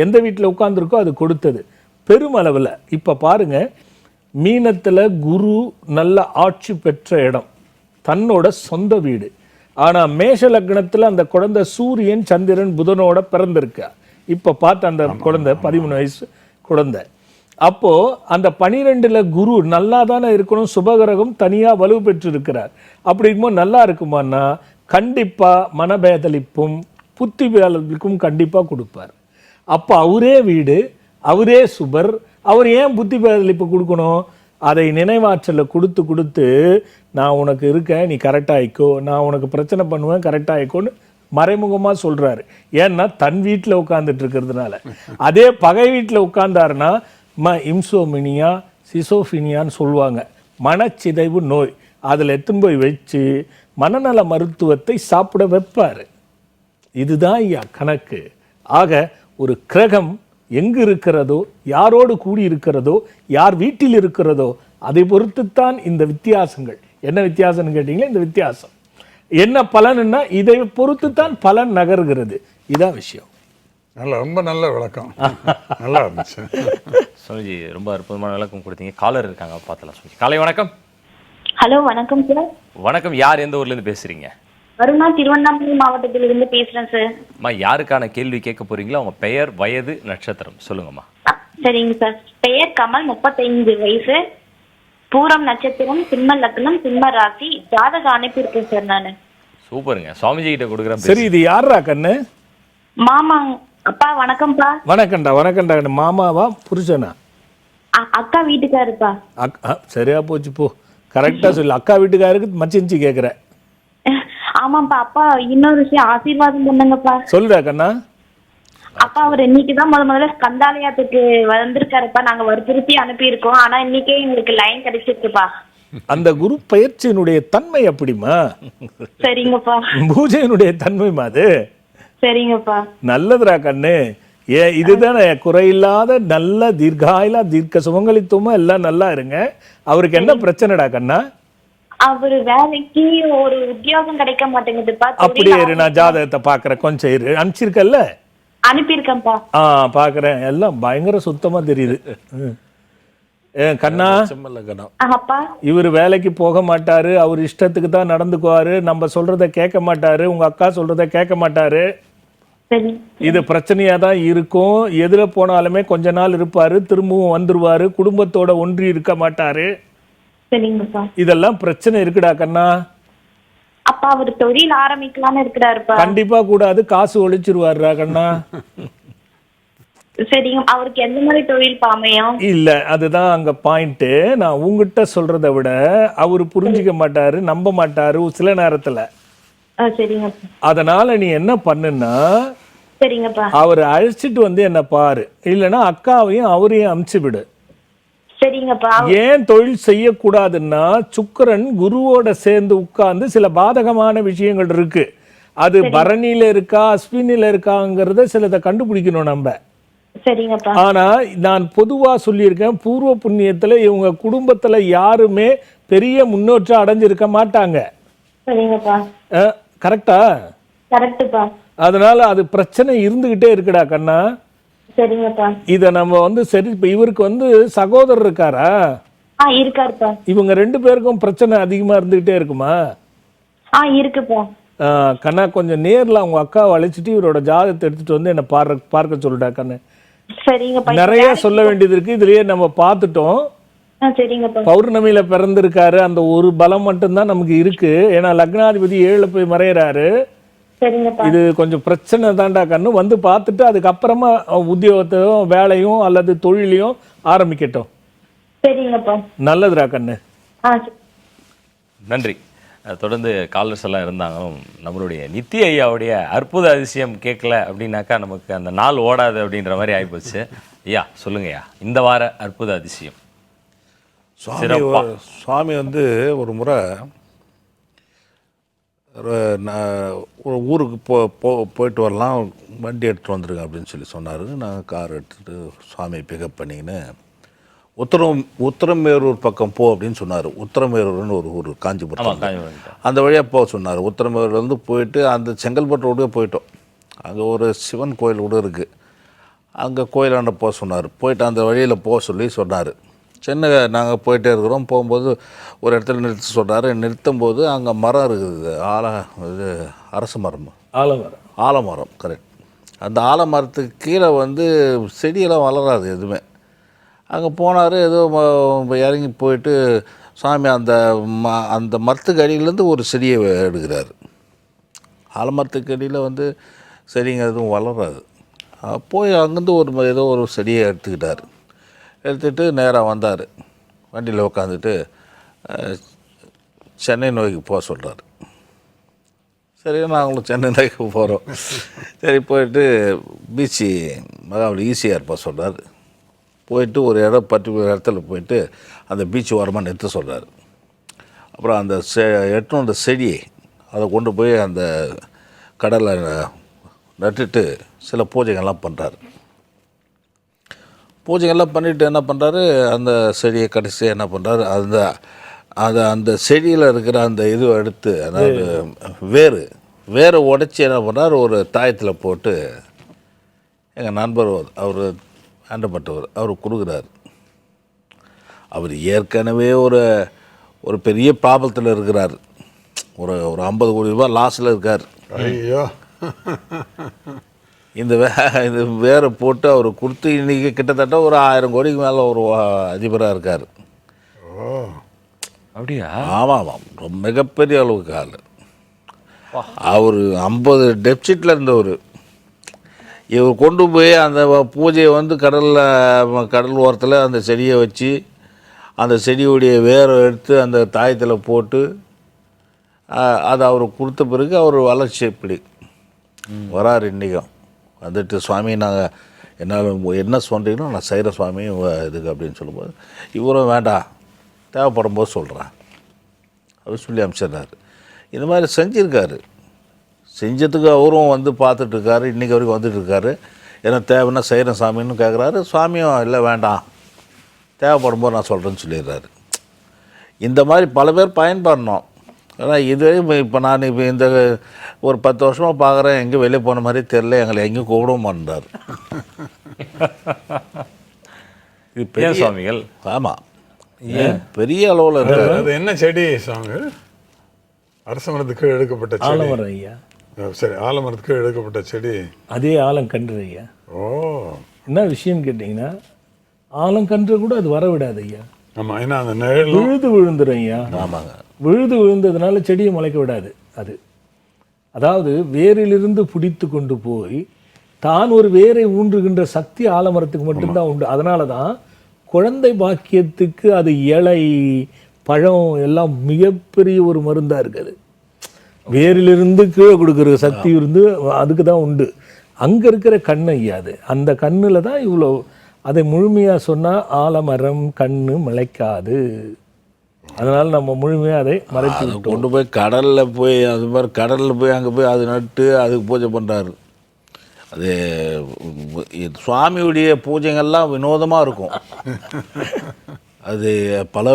எந்த வீட்டில் உட்கார்ந்துருக்கோ அது கொடுத்தது பெருமளவில். இப்போ பாருங்க, மீனத்தில் குரு நல்ல ஆட்சி பெற்ற இடம், தன்னோட சொந்த வீடு. ஆனால் மேஷ லக்னத்தில் அந்த குழந்தை சூரியன் சந்திரன் புதனோட பிறந்திருக்க. இப்போ பார்த்த அந்த குழந்தை 13 வயசு குழந்தை. அப்போ அந்த 12ல் குரு நல்லா தானே இருக்கணும், சுபகிரகம் தனியாக வலு பெற்று இருக்கிறார். அப்படி இருக்கும்போது நல்லா இருக்குமான்னா கண்டிப்பாக மனபேதலிப்பும் புத்தி பேதலிப்பும் கண்டிப்பாக கொடுப்பார். அப்போ அவரே வீடு, அவரே சுபர், அவர் ஏன் புத்தி பேதலிப்பு கொடுக்கணும்? அதை நினைவாற்றலை கொடுத்து கொடுத்து நான் உனக்கு இருக்கேன், நீ கரெக்டாகிக்கோ, நான் உனக்கு பிரச்சனை பண்ணுவேன், கரெக்டாகிக்கோன்னு மறைமுகமாக சொல்கிறாரு. ஏன்னா தன் வீட்டில் உட்காந்துட்டு இருக்கிறதுனால. அதே பகை வீட்டில் உட்கார்ந்தாருன்னா இம்சோமினியா சிசோஃபினியான்னு சொல்லுவாங்க, மனச்சிதைவு நோய். அதில் எடுத்துன்னு போய் வச்சு மனநல மருத்துவத்தை சாப்பிட வைப்பார். இதுதான் ஐயா கணக்கு. ஆக ஒரு கிரகம் எங்கு இருக்கிறதோ, யாரோடு கூடி இருக்கிறதோ, யார் வீட்டில் இருக்கிறதோ அதை பொறுத்துத்தான் இந்த வித்தியாசங்கள். என்ன வித்தியாசம்னு கேட்டீங்களா, இந்த வித்தியாசம் என்ன பலன்னா இதை பொறுத்துத்தான் பலன் நகர்கிறது. இதான் விஷயம். ரொம்ப நல்ல விளக்கம், நல்லா இருந்துச்சு சுவாமிஜி. ரொம்ப அற்புதமான விளக்கம் கொடுத்தீங்க. காலர் இருக்காங்க, பார்த்தலாம் சுவாமிஜி. காலை வணக்கம். ஹலோ, வணக்கம் சார். வணக்கம். யார் எந்த ஊர்ல இருந்து பேசுறீங்க? வருணா, திருவண்ணாமலை மாவட்டத்திலிருந்து பேசுறேன் சார். அம்மா, யாருக்கான கேள்வி கேட்க போறீங்களா? உங்க பெயர், வயது, நட்சத்திரம் சொல்லுங்கம்மா. சரிங்க சார். பெயர் கமல், 35 வயசு. பூரம் நட்சத்திரம், சிம்ம லக்னம், சிம்ம ராசி, ஜாதகம் அனுப்பியிருக்கேன் சார் நானு. சூப்பருங்க, சுவாமிஜி கிட்ட கொடுக்குறேன். சரி, இது யாரா கண்ணு? மாமா. அப்பா வணக்கம்ப்பா. வணக்கம்டா வணக்கம்டா. மாமாவா புருஷனா? அக்கா வீட்டுக்காருப்பா. சரியா போச்சு போ, கரெக்டா சொல்லு. அக்கா வீட்டுக்காருக்கு மச்சிஞ்சி கேட்குற. ஆமாப்பா. அப்பா இன்னொரு விஷயம் ஆசீர்வாதம் பண்ணுங்கப்பா. சொல்லுடா கண்ணா. அப்பா அவர் இன்னைக்குதான் முதல்ல ஸ்கந்தாலயத்துக்கு வந்திருக்காருப்பா. நாங்க வற்புறுத்தி அனுப்பியிருக்கோம். ஆனா இன்னைக்கே எங்களுக்கு லைன் கிடைச்சிருக்குப்பா. அந்த குரு பயிற்சியினுடைய தன்மை அப்படிமா? சரிங்கப்பா. பூஜையினுடைய தன்மைமா அது? சரிங்கப்பா. நல்லதுடா கண்ணு. இதுதானே குறையில்லாத நல்ல தீர்காயிலா தீர்க்க சுமங்கலித்துவமா எல்லாம் நல்லா இருங்க. அவருக்கு என்ன பிரச்சனைடா கண்ணா? அவரு வேலைக்கு ஒரு உத்தியோகம் கிடைக்க மாட்டேங்குதுப்பா. அப்படியே இரு, நான் ஜாதகத்தை பாக்குறேன். கொஞ்சம் இரு. அனுப்பிச்சிருக்கல்ல? அனுப்பியிருக்கேன்ப்பா. பாக்குறேன். எல்லாம் பயங்கர சுத்தமா தெரியுது. கண்ணா, இவர் வேலைக்கு போக மாட்டாரு, அவர் இஷ்டத்துக்கு தான் நடந்துக்குவாரு, நம்ம சொல்றத கேட்க மாட்டாரு, உங்க அக்கா சொல்றத கேட்க மாட்டாரு. இது பிரச்சனையா தான் இருக்கும். எதுல போனாலுமே கொஞ்ச நாள் இருப்பாரு, திரும்பவும் வந்துருவாரு, குடும்பத்தோட ஒன்றி இருக்க மாட்டாரு. இதெல்லாம் பிரச்சனை இருக்குடா கண்ணா. அப்பா அவர் தொழில் ஆரம்பிக்கலாம்னு இருக்கிறாருப்பா. கண்டிப்பா கூடாது, காசு ஒழிச்சிருவாருடா கண்ணா. சரிங்க. அவருக்கு எந்த மாதிரி தொழில் அமையும்? இல்ல, அதுதான் அங்க பாயிண்ட். நான் உங்ககிட்ட சொல்றதை விட அவரு புரிஞ்சுக்க மாட்டாரு, நம்ப மாட்டாரு சில நேரத்துல. சரிங்க. அதனால நீ என்ன பண்ணுன்னா, சரிங்கப்பா, அவரை அழைச்சிட்டு வந்து என்ன பாரு, இல்லைன்னா அக்காவையும் அவரையும் அமுச்சு விடு. சரிங்கப்பா. ஏன் தொழில் செய்யக்கூடாதுன்னா, சுக்கிரன் குருவோட சேர்ந்து உட்கார்ந்து சில பாதகமான விஷயங்கள் இருக்கு. அது பரணியில இருக்கா அஸ்வினில இருக்காங்கிறத சிலதை கண்டுபிடிக்கணும் நம்ம. சரிங்கப்பா. ஆனா நான் பொதுவா சொல்லியிருக்கேன், பூர்வ புண்ணியத்துல இவங்க குடும்பத்துல யாருமே பெரிய முன்னேற்றம் அடைஞ்சிருக்க மாட்டாங்க. சரிங்கப்பா. கரெக்டா? கரெக்ட்பா. அதனால அது பிரச்சனை இருந்துகிட்டே இருக்குடா கண்ணா. சரிங்கப்பா. இத நம்ம சரி, இப்ப இவருக்கு சகோதரர் இருக்காரா? இருக்காருப்பா. இவங்க ரெண்டு பேருக்கும் பிரச்சனை அதிகமா இருந்துகிட்டே இருக்குமா? இருக்குப்பா. கண்ணா, கொஞ்சம் நேர்ல அவங்க அக்காவை அழைச்சிட்டு இவரோட ஜாதகத்தை எடுத்துட்டு வந்து என்ன பார்க்க சொல்லுடா கண்ணு. சரிங்கப்பா. நிறைய சொல்ல வேண்டியது இருக்கு, இதுலயே நம்ம பார்த்துட்டோம். சரிங்கப்பா. பௌர்ணமியில பிறந்திருக்காரு, அந்த ஒரு பலம் மட்டும்தான் நமக்கு இருக்கு. ஏன்னா லக்னாதிபதி 7ல போய் மறையறாரு. சரிங்கப்பா. இது கொஞ்சம் பிரச்சனை தான்டா கண்ணு. வந்து பார்த்துட்டு அதுக்கப்புறமா உத்தியோகத்தையும் வேலையும் அல்லது தொழிலையும் ஆரம்பிக்கட்டும். சரிங்கப்பா. நல்லதுடா கண்ணு. நன்றி. தொடர்ந்து காலர்ஸ் எல்லாம் இருந்தாங்க. நம்மளுடைய நித்தி ஐயாவுடைய அற்புத அதிசயம் கேட்கல அப்படின்னாக்கா நமக்கு அந்த நாள் ஓடாது அப்படின்ற மாதிரி ஆகிப்போச்சு. ஐயா சொல்லுங்கய்யா, இந்த வார அற்புத அதிசயம். சுவாமி ஒரு முறை ஒரு ஊருக்கு போயிட்டு வரலாம், வண்டி எடுத்துகிட்டு வந்துருங்க அப்படின்னு சொல்லி சொன்னார். நாங்கள் கார் எடுத்துகிட்டு சுவாமியை பிக்கப் பண்ணிக்கின்னு உத்தரமேரூர் பக்கம் போ அப்படின்னு சொன்னார். உத்தரமேரூர்னு ஒரு ஊர் காஞ்சிபுரம், அந்த வழியாக போக சொன்னார். உத்தரமேரூர்லேருந்து போயிட்டு அந்த செங்கல்பட்டு ரோடே போயிட்டோம். அங்கே ஒரு சிவன் கோயில் கூட இருக்குது, அங்கே கோயிலாண்ட போக சொன்னார். போயிட்டு அந்த வழியில் போக சொல்லி சொன்னார். சென்னை நாங்கள் போயிட்டே இருக்கிறோம். போகும்போது ஒரு இடத்துல நிறுத்த சொல்கிறாரு. நிறுத்தும் போது அங்கே மரம் இருக்குது, அரச மரம், ஆலமரம். கரெக்ட். அந்த ஆலமரத்துக்கு கீழே செடியெல்லாம் வளராது எதுவுமே. அங்கே போனார். ஏதோ இறங்கி போயிட்டு சாமி அந்த மரத்துக்கு அடியிலேருந்து ஒரு செடியை எடுக்கிறார். ஆலமரத்துக்கு அடியில் செடிங்க எதுவும் வளராது. போய் அங்கேருந்து ஏதோ ஒரு செடியை எடுத்துக்கிட்டார். எடுத்துகிட்டு நேராக வந்தார். வண்டியில் உட்காந்துட்டு சென்னை நோய்க்கு போக சொல்கிறார். சரி, நாங்களும் சென்னை நோய்க்கு போகிறோம். சரி, போயிட்டு பீச்சு மகாபலி ஈஸியாக போக சொல்கிறார். போயிட்டு ஒரு பர்டிகுலர் இடத்துல போயிட்டு அந்த பீச் ஓரமாக நிறுத்த சொல்கிறார். அப்புறம் அந்த எட்டும் அந்த செடியை அதை கொண்டு போய் அந்த கடலை நட்டுட்டு சில பூஜைகள்லாம் பண்ணுறாரு. பூஜைகள்லாம் பண்ணிவிட்டு என்ன பண்ணுறாரு, அந்த செடியை கடைசியாக என்ன பண்ணுறாரு, அந்த செடியில் இருக்கிற அந்த இதுவை எடுத்து, அதாவது வேரை உடைச்சி என்ன பண்ணுறாரு, ஒரு தாயத்தில் போட்டு எங்கள் நண்பர் அவர் ஆண்டப்பட்டவர் அவர் கொடுக்குறாரு. அவர் ஏற்கனவே ஒரு பெரிய ப்ராப்ளத்தில் இருக்கிறார். ஒரு 50 கோடி ரூபாய் லாஸில் இருக்கார். ஐயோ, இந்த வேரை போட்டு அவர் கொடுத்து இன்றைக்கி கிட்டத்தட்ட ஒரு 1000 கோடிக்கு மேலே ஒரு அதிபராக இருக்கார். அப்படியா? ஆமாம் ஆமாம், ரொம்ப மிகப்பெரிய அளவுக்கு ஆள். அவர் 50 டெப்சிட்டில் இருந்தவர். இவர் கொண்டு போய் அந்த பூஜையை வந்து கடல் ஓரத்தில் அந்த செடியை வச்சு அந்த செடியுடைய வேரை எடுத்து அந்த தாயத்தில் போட்டு அது அவருக்கு கொடுத்த பிறகு அவர் வளர்ச்சி இப்படி வராரு. இன்றைக்கும் வந்துட்டு சுவாமி நாங்கள் என்னால் என்ன சொல்கிறீங்களோ நான் செய்கிற சுவாமி இதுக்கு அப்படின்னு சொல்லும்போது இவரும் வேண்டாம் தேவைப்படும் போது சொல்கிறேன் அப்படின்னு சொல்லி அனுப்பிச்சிடுறாரு. இந்த மாதிரி செஞ்சுருக்காரு. செஞ்சதுக்கு அவரும் வந்து பார்த்துட்ருக்காரு, இன்றைக்கி வரைக்கும் வந்துட்டுருக்காரு. ஏன்னா தேவைன்னா செய்கிறேன் சாமின்னு கேட்குறாரு. சுவாமியும் இல்லை வேண்டாம் தேவைப்படும் போது நான் சொல்கிறேன்னு சொல்லிடுறாரு. இந்த மாதிரி பல பேர் பயன்படணும். ஏன்னா இதுவரை இப்போ நான் இப்போ இந்த ஒரு 10 வருஷமாக பார்க்குறேன், எங்கேயும் வெளியே போன மாதிரி தெரில, எங்களை எங்கேயும் கூப்பிடவும் மாட்டார். இது பெரிய சுவாமிகள். ஆமாம், பெரிய அளவில் இருக்காரு. அது என்ன செடி சுவாமி? அரச மரத்துக்கு எடுக்கப்பட்ட செடி. ஆலமரம் ஐயா. சரி, ஆலமரத்துக்கு எடுக்கப்பட்ட செடி. அதே ஆலங்கன்று ஐயா. ஓ, என்ன விஷயம் கேட்டிங்கன்னா ஆலங்கன்று கூட அது வர விடாது ஐயா. ஆமாம், ஏன்னா அந்த நிழல் விழுந்துடும் ஐயா. ஆமாங்க, விழுந்ததுனால செடியை முளைக்க விடாது. அது அதாவது வேரிலிருந்து பிடித்து கொண்டு போய் தான் ஒரு வேரை ஊன்றுகின்ற சக்தி ஆலமரத்துக்கு மட்டும்தான் உண்டு. அதனால தான் குழந்தை பாக்கியத்துக்கு அது இலை பழம் எல்லாம் மிகப்பெரிய ஒரு மருந்தாக இருக்குது. வேரிலிருந்து கீழே கொடுக்குற சக்தி இருந்து அதுக்கு தான் உண்டு. அங்கே இருக்கிற கண்ணு ஐயா, அது அந்த கண்ணில் தான் இவ்வளோ. அதை முழுமையாக சொன்னால் ஆலமரம் கண்ணு முளைக்காது. அதனால் நம்ம முழுமையாக அதை மறைச்சி கொண்டு போய் கடலில் போய் அது மாதிரி கடலில் போய் அங்கே போய் அது நட்டு அதுக்கு பூஜை பண்ணுறாரு. அது சுவாமியுடைய பூஜைகள்லாம் வினோதமாக இருக்கும். அது பல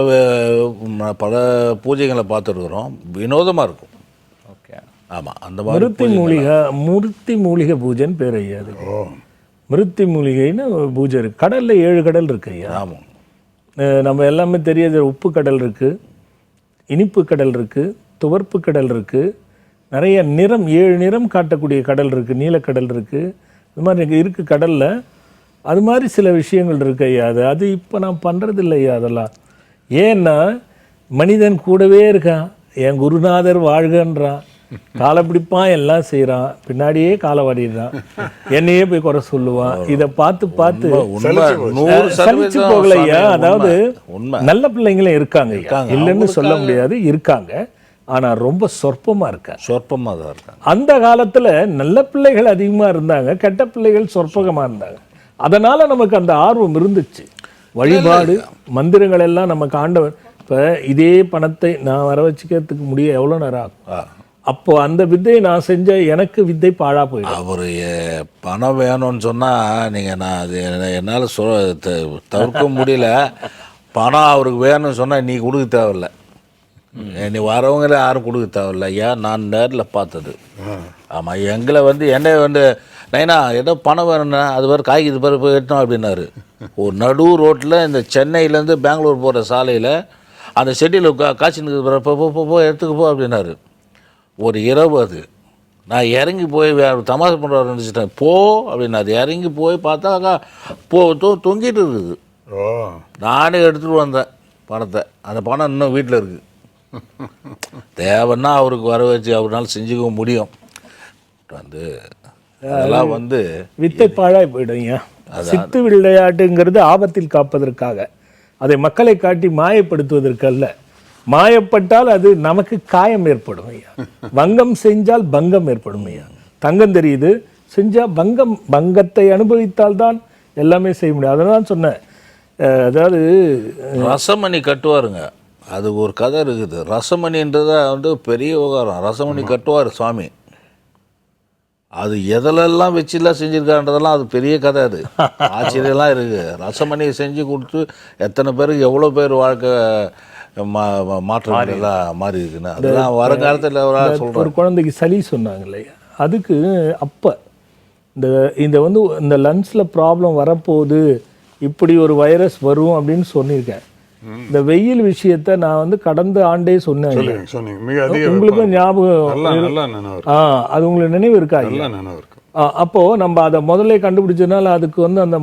பூஜைகளை பார்த்துருக்குறோம், வினோதமாக இருக்கும். ஓகே, ஆமாம், அந்த மாதிரி மூர்த்தி மூலிகை பூஜைன்னு பேர் ஐயா. அது மிருத்தி மூலிகைன்னு பூஜை இருக்குது. கடலில் 7 கடல் இருக்கு ஐயா. ஆமாம், நம்ம எல்லாமே தெரியாத உப்பு கடல் இருக்குது, இனிப்பு கடல் இருக்குது, துவர்ப்பு கடல் இருக்குது, நிறைய நிறம் 7 நிறம் காட்டக்கூடிய கடல் இருக்குது, நீலக்கடல் இருக்குது. இது மாதிரி இருக்குது கடலில். அது மாதிரி சில விஷயங்கள் இருக்கு ஐயா. அது இப்போ நான் பண்ணுறது இல்லை ஐயா அதெல்லாம். ஏன்னா மனிதன் கூடவே இருக்கான், என் குருநாதர் வாழ்கன்றான், காலை பிடிப்பான், எல்லாம் செய்கிறான், பின்னாடியே காலை வாடிடுறான், என்னையே போய் குறை சொல்லுவான். இதை பார்த்து சலிச்சு போகல ஐயா. அதாவது நல்ல பிள்ளைங்களும் இருக்காங்க ஐயா, இல்லைன்னு சொல்ல முடியாது, இருக்காங்க. ஆனால் ரொம்ப சொற்பமாக தான் இருக்காங்க. அந்த காலத்தில் நல்ல பிள்ளைகள் அதிகமாக இருந்தாங்க, கெட்ட பிள்ளைகள் சொற்பகமாக இருந்தாங்க. அதனால் நமக்கு அந்த ஆர்வம் இருந்துச்சு. வழிபாடு மந்திரங்கள் எல்லாம் நமக்கு ஆண்டவர். இப்போ இதே பணத்தை நான் வர வச்சுக்கிறதுக்கு முடிய எவ்வளோ நேரம் ஆகும்? அப்போ அந்த வித்தையை நான் செஞ்ச எனக்கு வித்தை பாழா போயிடும். அவர் பணம் வேணும்னு சொன்னால் நீங்கள் நான் அது என்னால் தவிர்க்க முடியல. பணம் அவருக்கு வேணும்னு சொன்னால் நீ கொடுக்க தேவையில்லை, நீ வரவங்களே யாரும் கொடுக்க தேவையில்லை. ஏன் நான் நேரில் பார்த்தது. ஆமாம், எங்களை வந்து என்னை வந்து நைனா ஏதோ பணம் வேணும்னா அது வேறு காய்கறி இது பேர் போய் எட்டணும் அப்படின்னாரு. ஒரு நடு ரோட்டில் இந்த சென்னையிலேருந்து பெங்களூர் போகிற சாலையில் அந்த செடியில் காய்ச்சின்னு போ எடுத்துக்கு போ அப்படின்னாரு. ஒரு இரவு அது நான் இறங்கி போய் தமாஷை பண்ணுறாரு நினச்சிட்டேன். போ அப்படின்னாரு. இறங்கி போய் பார்த்தாக்கா தொங்கிட்டு இருக்குது. நானே எடுத்துகிட்டு வந்தேன் பணத்தை. அந்த பணம் இன்னும் வீட்டில் இருக்குது. தேவைன்னா அவருக்கு வர வச்சு அவரால் செஞ்சுக்க முடியும். வந்து அதெல்லாம் வந்து வித்தை பாழாய் போயிடுங்க. சித்து விளையாட்டுங்கிறது ஆபத்தில் காப்பதற்காக, அதை மக்களை காட்டி மாயப்படுத்துவதற்கல்ல. மாயப்பட்டால் அது நமக்கு காயம் ஏற்படும் ஐயா. வங்கம் செஞ்சால் பங்கம் ஏற்படும் ஐயா. தங்கம் தெரியுது, செஞ்சால் பங்கத்தை அனுபவித்தால் தான் எல்லாமே செய்ய முடியும். அதனால சொன்னேன். அதாவது ரசமணி கட்டுவாருங்க, அது ஒரு கதை இருக்குது. ரசமணின்றத வந்து பெரிய விவகாரம். ரசமணி கட்டுவார் சுவாமி. அது எதிலெல்லாம் வச்சுலாம் செஞ்சுருக்கான்றதெல்லாம் அது பெரிய கதை. அது ஆச்சரியம்லாம் இருக்குது. ரசமணியை செஞ்சு கொடுத்து எத்தனை பேருக்கு எவ்வளோ பேர் வாழ்க்கை மாற்றம் எல்லாம் மாறி இருக்குன்னு அதெல்லாம் வருங்காலத்தில் சொல்கிறேன். ஒரு குழந்தைக்கு சளி சொன்னாங்க இல்லையா, அதுக்கு அப்போ இந்த வந்து இந்த லங்ஸில் ப்ராப்ளம் வரப்போகுது, இப்படி ஒரு வைரஸ் வரும் அப்படின்னு சொல்லியிருக்கேன். இந்த வெயில் விஷயத்த நான் வந்து கடந்த ஆண்டே சொன்னேன். உங்களுக்கும் ஞாபகம்? அது உங்களுக்கு நினைவு இருக்கா? அப்போ நம்ம அதை முதல்ல கண்டுபிடிச்சதுனால அதுக்கு வந்து அந்த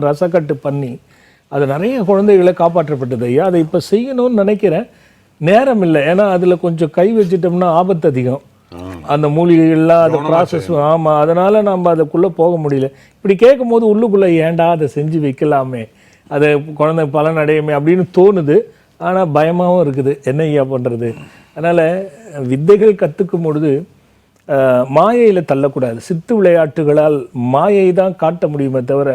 ரசக்கட்டு பண்ணி அது நிறைய குழந்தைகளை காப்பாற்றப்பட்டது ஐயா. அதை இப்போ செய்யணும்னு நினைக்கிறேன், நேரம் இல்லை. ஏன்னா அதில் கொஞ்சம் கை வச்சிட்டோம்னா ஆபத்து அதிகம். அந்த மூலிகைகள்லாம் அது ப்ராசஸ். ஆமாம், அதனால் நம்ம அதுக்குள்ளே போக முடியல. இப்படி கேட்கும் போது உள்ளுக்குள்ளே ஏன்டா அதை செஞ்சு வைக்கலாமே, அதை குழந்தை பலன் அடையுமே அப்படின்னு தோணுது. ஆனால் பயமாகவும் இருக்குது, என்ன ஐயா பண்ணுறது. அதனால் வித்தைகள் கற்றுக்கும் பொழுது மாயையில் தள்ளக்கூடாது. சித்து விளையாட்டுகளால் மாயை தான் காட்ட முடியுமே தவிர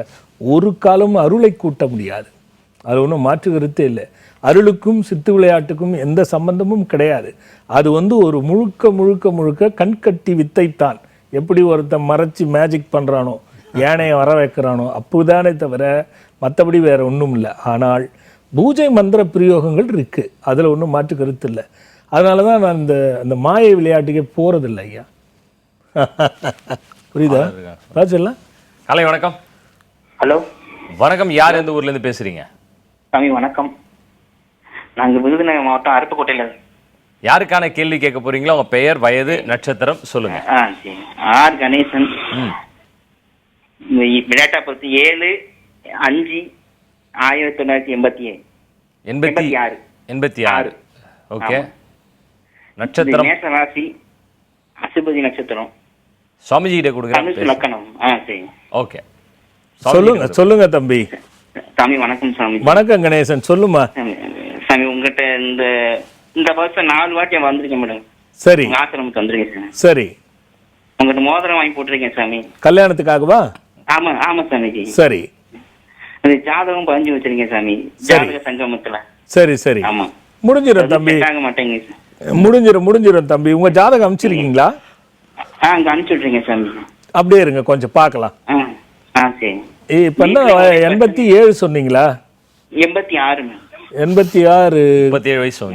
ஒரு காலம் அருளை கூட்ட முடியாது. அது ஒன்றும் மாற்று கருத்தே இல்லை. அருளுக்கும் சித்து விளையாட்டுக்கும் எந்த சம்பந்தமும் கிடையாது. அது ஒரு முழுக்க முழுக்க முழுக்க கண்கட்டி வித்தைத்தான். எப்படி ஒருத்தன் மறைச்சி மேஜிக் பண்ணுறானோ, யானையை வர வைக்கிறானோ, அப்போதானே தவிர மற்றபடி வேற ஒன்றும் இல்லை. ஆனால் பூஜை மந்திர பிரயோகங்கள் இருக்கு, அதில் ஒன்றும் மாற்று கருத்து இல்லை. அதனால தான் நான் அந்த மாயை விளையாட்டுக்கே போகிறதில்லை ஐயா. புரியுதா ராஜெல்லாம்? காலை வணக்கம். ஹலோ வணக்கம். யார் எந்த ஊர்ல இருந்து பேசுறீங்க? சாமி வணக்கம். நாங்கள் விருதுநகர் மாவட்டம் அருப்புக்கோட்டையில். யாருக்கான கேள்வி கேட்க போறீங்களோ உங்க பெயர், வயது, நட்சத்திரம் சொல்லுங்க. சரி. ஆர் கணேசன். விளையாட்டா பொறுத்து 7/5/1987. 86. ஓகே. நட்சத்திரம் மேஷ ராசி, அசுபதி நட்சத்திரம். சுவாமிஜி கிட்ட கொடுங்க. லக்கணம். சரி. ஓகே, சொல்லுங்க தம்பி. சாமி வணக்கம். சாமி வணக்கம் கணேசன், சொல்லுமா. சாமி உங்ககிட்ட இந்த வருஷம் 4 வாட்டி வந்திருக்கேன் மேடம். சரி, ஆசிரமத்துக்கு வந்திருக்கேன் சார். சரி. உங்ககிட்ட மோதிரம் வாங்கி போட்டிருக்கேன் சாமி. கல்யாணத்துக்காகவா? ஆமா சாமிஜி. சரி. அது ஜாதகம் பதிஞ்சு வச்சிருக்கேன் சாமி, ஜாதக சங்கமத்துல. சரி. ஆமா, முடிஞ்சிடும் தம்பி. மாட்டேங்க சார். முடிஞ்சிடும் தம்பி. உங்க ஜாதகம் அனுப்பிச்சிருக்கீங்களா? அங்க அனுப்பிச்சு விட்றீங்க சாமி. அப்படியே இருங்க, கொஞ்சம் பார்க்கலாம். சரி. இப்ப என்ன 87 சொன்னீங்களா? 86. 86. 37 வயசு.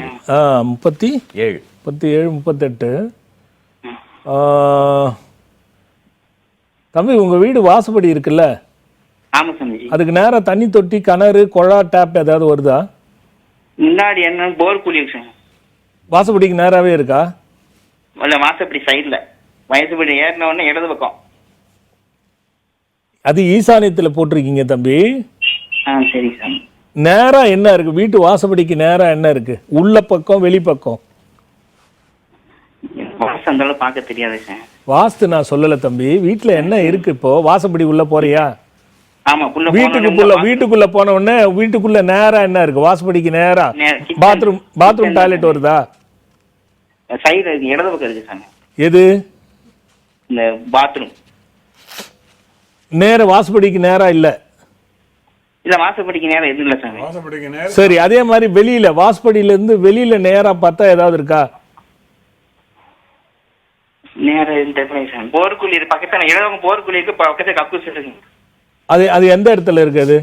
37, 38. தம்பி உங்க வீடு வாசப்படி இருக்குல்ல? ஆமா சாமிஜி. அதுக்கு நேரா தண்ணி தொட்டி, கிணறு, குழா, டேப் ஏதாவது வருதா? முன்னாடி என்ன போர் குழி சார். வாசப்படிக்கு நேராவே இருக்கா? இல்ல, வாசப்படி சைடுல. வயசுப்படி ஏறின உடனே இடது பக்கம். அது ஈசானியத்துல போட்டிருக்கீங்க தம்பி. சரி சாமி. நேரா என்ன இருக்கு வீட்டு வாசப்படிக்கு நேரா? என்ன இருக்கு உள்ள பக்கம், வெளிப்பக்கம்? வாசம் அந்த அளவு பார்க்க தெரியாது சார். வாஸ்து நான் சொல்லல தம்பி, வீட்டுல என்ன இருக்கு இப்போ? வாசப்படி உள்ள போறியா? ஆமா. வீட்டுக்குள்ள போன உடனே வீட்டுக்குள்ள நேரா என்ன இருக்கு? வாசப்படிக்கு நேரா பாத்ரூம் டாய்லெட் வருதா? சைடு இடது பக்கம் இருக்கு சாமி. எது? இந்த பாத்ரூம் நேர வாசப்படிக்கு நேரா இல்ல. வாசப்படிக்கு நேரம் எதுவும் இல்ல சாமி. சரி, அதே மாதிரி வெளியில வாசப்படியில இருந்து வெளியில நேரா பார்த்தா ஏதாவது இருக்கா? நேரம் போர்க்குழி பக்கத்துல இடது போர்க்குழி இருக்கு, பக்கத்துல கக்கூஸ் இருக்கு. அது எந்த இடத்துல இருக்கு? அது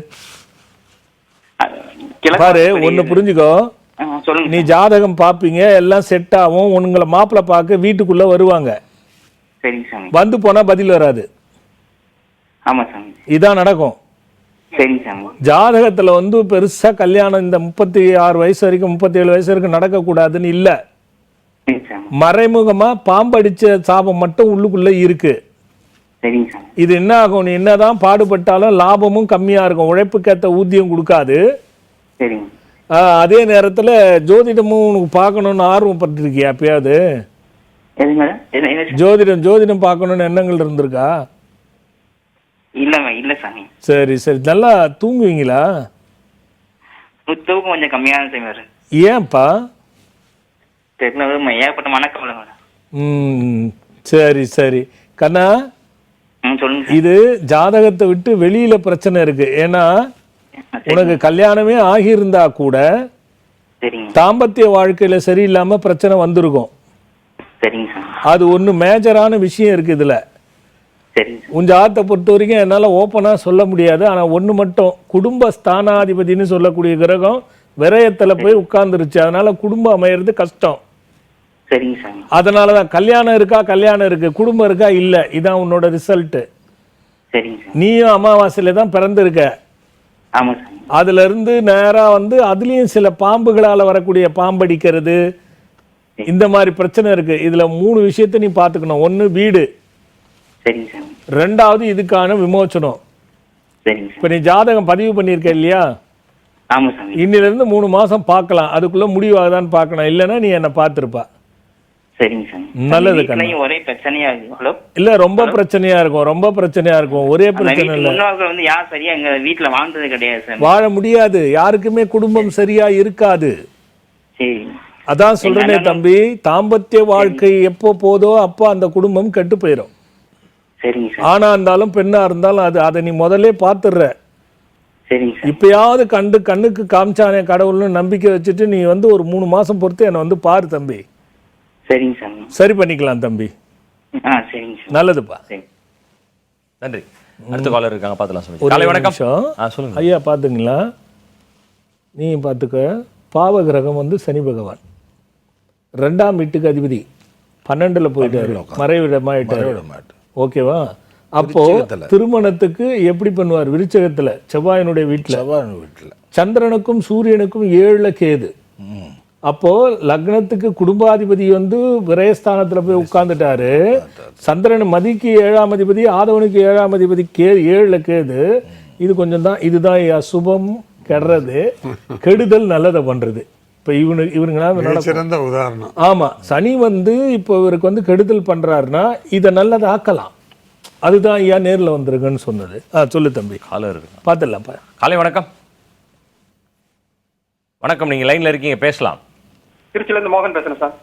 பாரு, ஒண்ணு புரிஞ்சுக்கோ. நீ ஜாதகம் பாப்பீங்க, எல்லாம் செட் ஆகும். உங்களை மாப்பிள்ளை பார்க்க வீட்டுக்குள்ள வருவாங்க. வந்து போனா பதில் வராது. இதான் நடக்கும். ஜாதகத்துல பெருசா கல்யாணம் இந்த 36 வயசு வரைக்கும் 37 வயசு வரைக்கும் நடக்க கூடாதுன்னு இல்ல. மறைமுகமா பாம்படிச்ச சாபம் மட்டும் உள்ளுக்குள்ள இருக்கு. இது என்ன ஆகும்? நீ என்னதான் பாடுபட்டாலும் லாபமும் கம்மியா இருக்கும், உழைப்புக்கேத்த ஊதியம் கொடுக்காது. அதே நேரத்துல ஜோதிடமும் உனக்கு பார்க்கணும்னு ஆர்வப்பட்டிருக்கியா? எப்பயாவது ஜோதிடம் பார்க்கணும்னு எண்ணங்கள் இருந்திருக்கா? இல்ல சாமி. சரி. நல்லா தூங்குவீங்களா? தூக்கம் கொஞ்சம் கம்மியான சாமி. ஏன்பா? ஏற்பட்ட மனக்கவலை. சரி கண்ணா, இது ஜாதகத்தை விட்டு வெளியில பிரச்சனை இருக்கு. ஏன்னா உனக்கு கல்யாணமே ஆகியிருந்தா கூட தாம்பத்திய வாழ்க்கையில சரியில்லாம பிரச்சனை வந்திருக்கும். அது ஒண்ணு மேஜரான விஷயம் இருக்கு இதுல. உன் ஜாதகத்தை பொறுத்த வரைக்கும் என்னால ஓப்பனா சொல்ல முடியாது. ஆனா ஒண்ணு மட்டும், குடும்ப ஸ்தானாதிபதினு சொல்லக்கூடிய கிரகம் விரயத்துல போய் உட்கார்ந்துருச்சு. அதனால குடும்பம் அமையறது கஷ்டம். அதனாலதான் கல்யாணம் இருக்கு, குடும்பம் இருக்கா இல்ல, இதான் உன்னோட ரிசல்ட். நீயும் அமாவாசையில தான் பிறந்திருக்க. அதுல இருந்து நேரா அதுலயும் சில பாம்புகளால வரக்கூடிய பாம்படிக்கிறது, இந்த மாதிரி பிரச்சனை இருக்கு. இதுல 3 விஷயத்த நீ பாத்துக்கணும். ஒண்ணு வீடு, ரெண்டாவது இதுக்கான விமோச்சனம். இப்ப நீ ஜாதகம் பதிவு பண்ணிருக்க இல்லையா? ஆமா சாமி. இன்னிலிருந்து 3 மாசம் பார்க்கலாம், அதுக்குள்ள முடிவாகுதான்னு பார்க்கணும். இல்லைன்னா நீ என்ன பார்த்துருப்பா. சரிங்க சாமி. நல்லது கண்ணா. வீட்லயும் ஒரே பிரச்சனையா இருக்கு. ஹலோ. இல்ல ரொம்ப பிரச்சனையா இருக்கும், ரொம்ப பிரச்சனையா இருக்கும். ஒரே பிரச்சனை இல்ல, முன்னோர்கள் வந்து யார் சரியா எங்க வீட்டுல வாழ்ந்தது கிடையாது சாமி. வாழ முடியாது, யாருக்குமே குடும்பம் சரியா இருக்காது. சரி. அதான் சொல்றேனே தம்பி, தாம்பத்திய வாழ்க்கை எப்போ போதோ அப்போ அந்த குடும்பம் கெட்டு போயிடும். சரிங்க சார். ஆணா இருந்தாலும் பெண்ணா இருந்தாலும் அதை நீ முதல்ல பாத்துடுற. சரிங்க சார். இப்பயாவது கண்ணுக்கு காமிச்சானே கடவுள்னு நம்பிக்கை வச்சுட்டு நீ வந்து ஒரு 3 மாசம் பொறுத்து என்னை வந்து பாரு தம்பி. சரிங்க சாமி. சரி பண்ணிக்கலாம் தம்பி. சரிங்க சார். நல்லதுப்பா. நன்றி. அடுத்த காலர் இருக்காங்க, பார்த்துலாம் ஒரு சொல்லி. காலை வணக்கம். நிமிஷம். சொல்லுங்க ஐயா பாத்துங்களா, நீ பாத்துக்க. பாவ கிரகம் வந்து சனி பகவான் 2ஆம் வீட்டுக்கு அதிபதி, 12ல போயிட்டாரு, மறைவிடமாயிட்டாரு. ஓகேவா? அப்போ திருமணத்துக்கு எப்படி பண்ணுவார்? விருச்சகத்துல செவ்வாயினுடைய வீட்டுல, சந்திரனுக்கும் சூரியனுக்கும் 7ல கேது. அப்போ லக்னத்துக்கு குடும்பாதிபதி வந்து விரயஸ்தானத்துல போய் உட்கார்ந்துட்டாரு. சந்திரன் மதிக்கு 7ஆம் அதிபதி, ஆதவனுக்கு 7ஆம் அதிபதி 7ல கேது. இது கொஞ்சம் தான், இதுதான் அசுபம் கெடுறது, கெடுதல் நல்லதை பண்றது. இப்ப இவனுங்களால சிறந்த உதாரணம். ஆமா, சனி வந்து இப்போ இவருக்கு வந்து கெடுதல் பண்றாருன்னா இதை நல்லதை ஆக்கலாம். அதுதான் ஐயா நேர்ல வந்துருங்கன்னு சொன்னது. சொல்லு தம்பி. காலர் இருக்கு, பார்த்துடலாம்ப்பா. காலை வணக்கம். வணக்கம், நீங்க லைன்ல இருக்கீங்க, பேசலாம். திருச்சில இருந்து மோகன் பேசுறேன் சார்.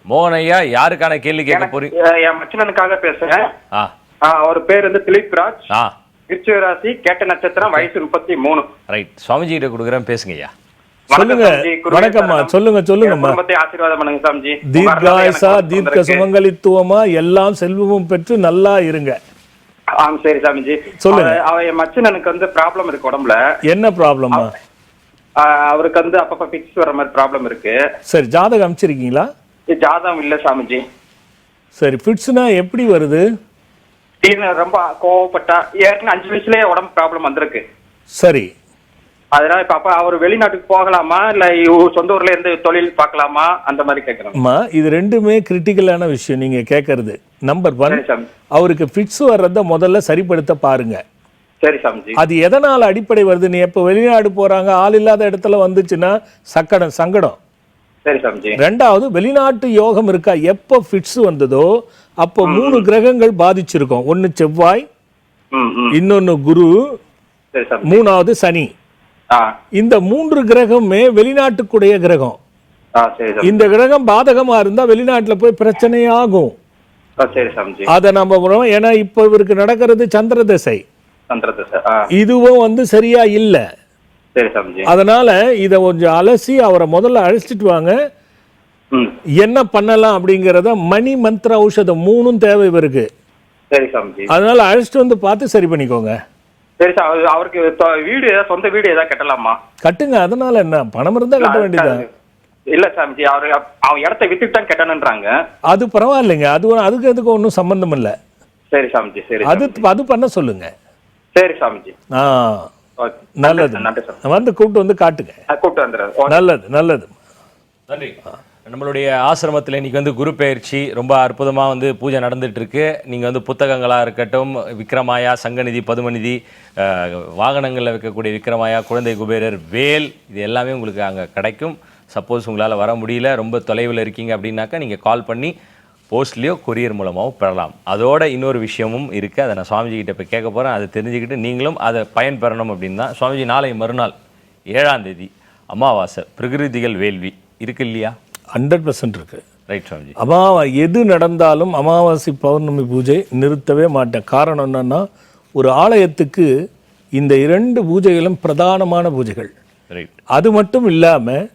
மோகன் ஐயா, யாருக்கான கேள்வி கேட்க போறீங்க? என் மச்சனனுக்காக பேசுறேன். அவர் பேர் வந்து திலீப் ராஜ், விருச்சிக ராசி, கேட்ட நட்சத்திரம், வயசு 33. ரைட், சுவாமிஜி கிட்ட கொடுக்குறேன், பேசுங்க ஐயா. சொல்லுங்க. வணக்கம்மா, சொல்லுங்கம்மா. ஆசீர்வாதம் பண்ணுங்க சாமிஜி. தீர்காயுசா, தீர்க்க சுமங்கலித்துவமா, எல்லாம் செல்வமும் பெற்று நல்லா இருங்க. சரி சாமிஜி, சொல்லுங்க. என் மச்சனனுக்கு வந்து ப்ராப்ளம் இருக்கு உடம்புல. என்ன ப்ராப்ளமா? அவருக்கு வந்து அப்பப்ப பிக்ஸ் வர மாதிரி ப்ராப்ளம் இருக்கு. சரி, ஜாதகம் அனுப்பிச்சிருக்கீங்களா? ஜாதகம் இல்ல சாமிஜி. சரி, பிட்ஸ்னா எப்படி வருது? ரொம்ப கோவப்பட்டா, ஏற்கனவே 5 வயசுலயே உடம்பு ப்ராப்ளம் வந்திருக்கு. சரி, அதனால இப்ப அப்ப அவர் வெளிநாட்டுக்கு போகலாமா இல்ல சொந்த ஊர்ல இருந்து தொழில் பார்க்கலாமா அந்த மாதிரி கேட்கறாங்க. இது ரெண்டுமே கிரிட்டிக்கலான விஷயம் நீங்க கேட்கறது. நம்பர் 1, அவருக்கு பிட்ஸ் வர்றத முதல்ல சரிப்படுத்த பாருங்க. சரி சாமிஜி. அது எதனால அடிப்படை வருது? நீ எப்ப வெளிநாடு போறாங்க, ஆள் இல்லாத இடத்துல வந்துச்சுன்னா சங்கடம். சரி சாமிஜி. 2வது, வெளிநாட்டு யோகம் இருக்கா? எப்ப ஃபிட்ஸ் வந்ததோ அப்போ 3 கிரகங்கள் பாதிச்சிருக்கும். ஒன்னு செவ்வாய், இன்னொன்னு குரு, 3வது சனி. இந்த 3 கிரகமே வெளிநாட்டுக்குடைய கிரகம். இந்த கிரகம் பாதகமா இருந்தா வெளிநாட்டுல போய் பிரச்சனையாகும். அத நம்ம, ஏன்னா இப்ப இவருக்கு நடக்கிறது சந்திர தசை, இதுவும் வந்து சரியா இல்ல. அதனால இத கொஞ்சம் அலசி அவரை முதல்ல அழைச்சிட்டு வாங்க. என்ன பண்ணலாம் அப்படிங்கறத மணி மந்திர ஔஷதம் 3ம் தேவை இவருக்கு. அதனால அழைச்சிட்டு வந்து பார்த்து சரி பண்ணிக்கோங்க. சரி சார், அவருக்கு வீடு ஏதாவது சொந்த வீடு ஏதாவது கட்டலாமா? கட்டுங்க, அதனால என்ன, பணம் இருந்தா கட்ட வேண்டியதான். இல்ல சாமிஜி, அவன் இடத்தை வித்துட்டு தான் கட்டணும்ன்றாங்க. அது பரவாயில்லைங்க, அதுக்கு எதுக்கு ஒன்றும் சம்பந்தம் இல்ல. சரி சாமிஜி. சரி, அது பண்ண சொல்லுங்க. சரி சாமிஜி. நல்லது, வந்து கூப்பிட்டு வந்து காட்டுங்க. கூப்பிட்டு வந்துடுறேன். நல்லது. நன்றி. நம்மளுடைய ஆசிரமத்தில் இன்னைக்கு வந்து குரு பெயர்ச்சி ரொம்ப அற்புதமாக வந்து பூஜை நடந்துட்டு இருக்கு. நீங்கள் வந்து புத்தகங்களாக இருக்கட்டும், விக்ரமாயா, சங்கநிதி, பதுமநிதி, வாகனங்களில் வைக்கக்கூடிய விக்ரமாயா, குழந்தை குபேரர், வேல், இது எல்லாமே உங்களுக்கு அங்கே கிடைக்கும். சப்போஸ் உங்களால் வர முடியல, ரொம்ப தொலைவில் இருக்கீங்க அப்படின்னாக்கா நீங்கள் கால் பண்ணி போஸ்ட்லேயோ கொரியர் மூலமாகவும் பெறலாம். அதோட இன்னொரு விஷயமும் இருக்குது, அதை நான் சுவாமிஜி கிட்ட போய் கேட்க போகிறேன். அதை தெரிஞ்சுக்கிட்டு நீங்களும் அதை பயன்பெறணும் அப்படின்னு தான். சுவாமிஜி, நாளை மறுநாள் 7ஆம் தேதி அமாவாசை, பிரகிருதிகள் வேள்வி இருக்கு இல்லையா? 100% இருக்கு. ரைட் சுவாமிஜி. எது நடந்தாலும் அமாவாசை பௌர்ணமி பூஜை நிறுத்தவே மாட்டேன். காரணம் என்னன்னா, ஒரு ஆலயத்துக்கு இந்த 2 பூஜைகளும் பிரதானமான பூஜைகள். ரைட். அது மட்டும் இல்லாமல்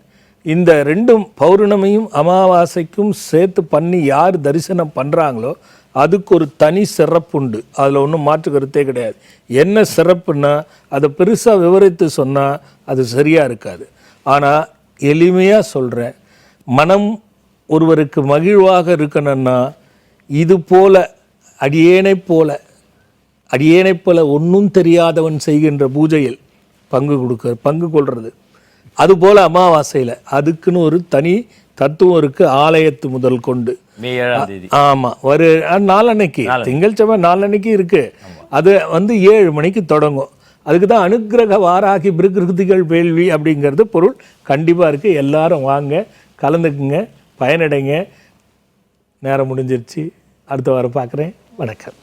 இந்த 2 பௌர்ணமியும் அமாவாசைக்கும் சேர்த்து பண்ணி யார் தரிசனம் பண்ணுறாங்களோ அதுக்கு ஒரு தனி சிறப்புண்டு. அதில் ஒன்றும் மாற்று கருத்தே கிடையாது. என்ன சிறப்புன்னா அதை பெருசாக விவரித்து சொன்னால் அது சரியாக இருக்காது. ஆனால் எளிமையாக சொல்கிறேன், மனம் ஒருவருக்கு மகிழ்வாக இருக்கணும்னா இது போல அடியேனைப் போல ஒன்றும் தெரியாதவன் செய்கின்ற பூஜையில் பங்கு கொள்வது. அதுபோல் அமாவாசையில் அதுக்குன்னு ஒரு தனி தத்துவம் இருக்குது, ஆலயத்து முதல் கொண்டு. ஆமாம், ஒரு நாளன்னைக்கு, திங்கள் செவ்வாய் நாளன்னைக்கு இருக்குது. அது வந்து 7 மணிக்கு தொடங்கும். அதுக்கு தான் அனுக்கிரக வாராகி பிரகிருதிகள் வேள்வி அப்படிங்கிறது பொருள் கண்டிப்பாக இருக்குது. எல்லாரும் வாங்க, கலந்துக்குங்க, பயனடைங்க. நேரம் முடிஞ்சிருச்சு. அடுத்த வாரம் பார்க்குறேன். வணக்கம்.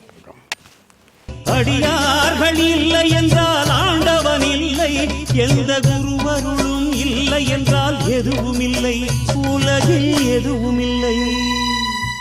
அடியார்கள் இல்லை என்றால் ஆண்டவன் இல்லை, எந்த குருவருளும் இல்லை என்றால் எதுவும் இல்லை, உலகில் எதுவும் இல்லை.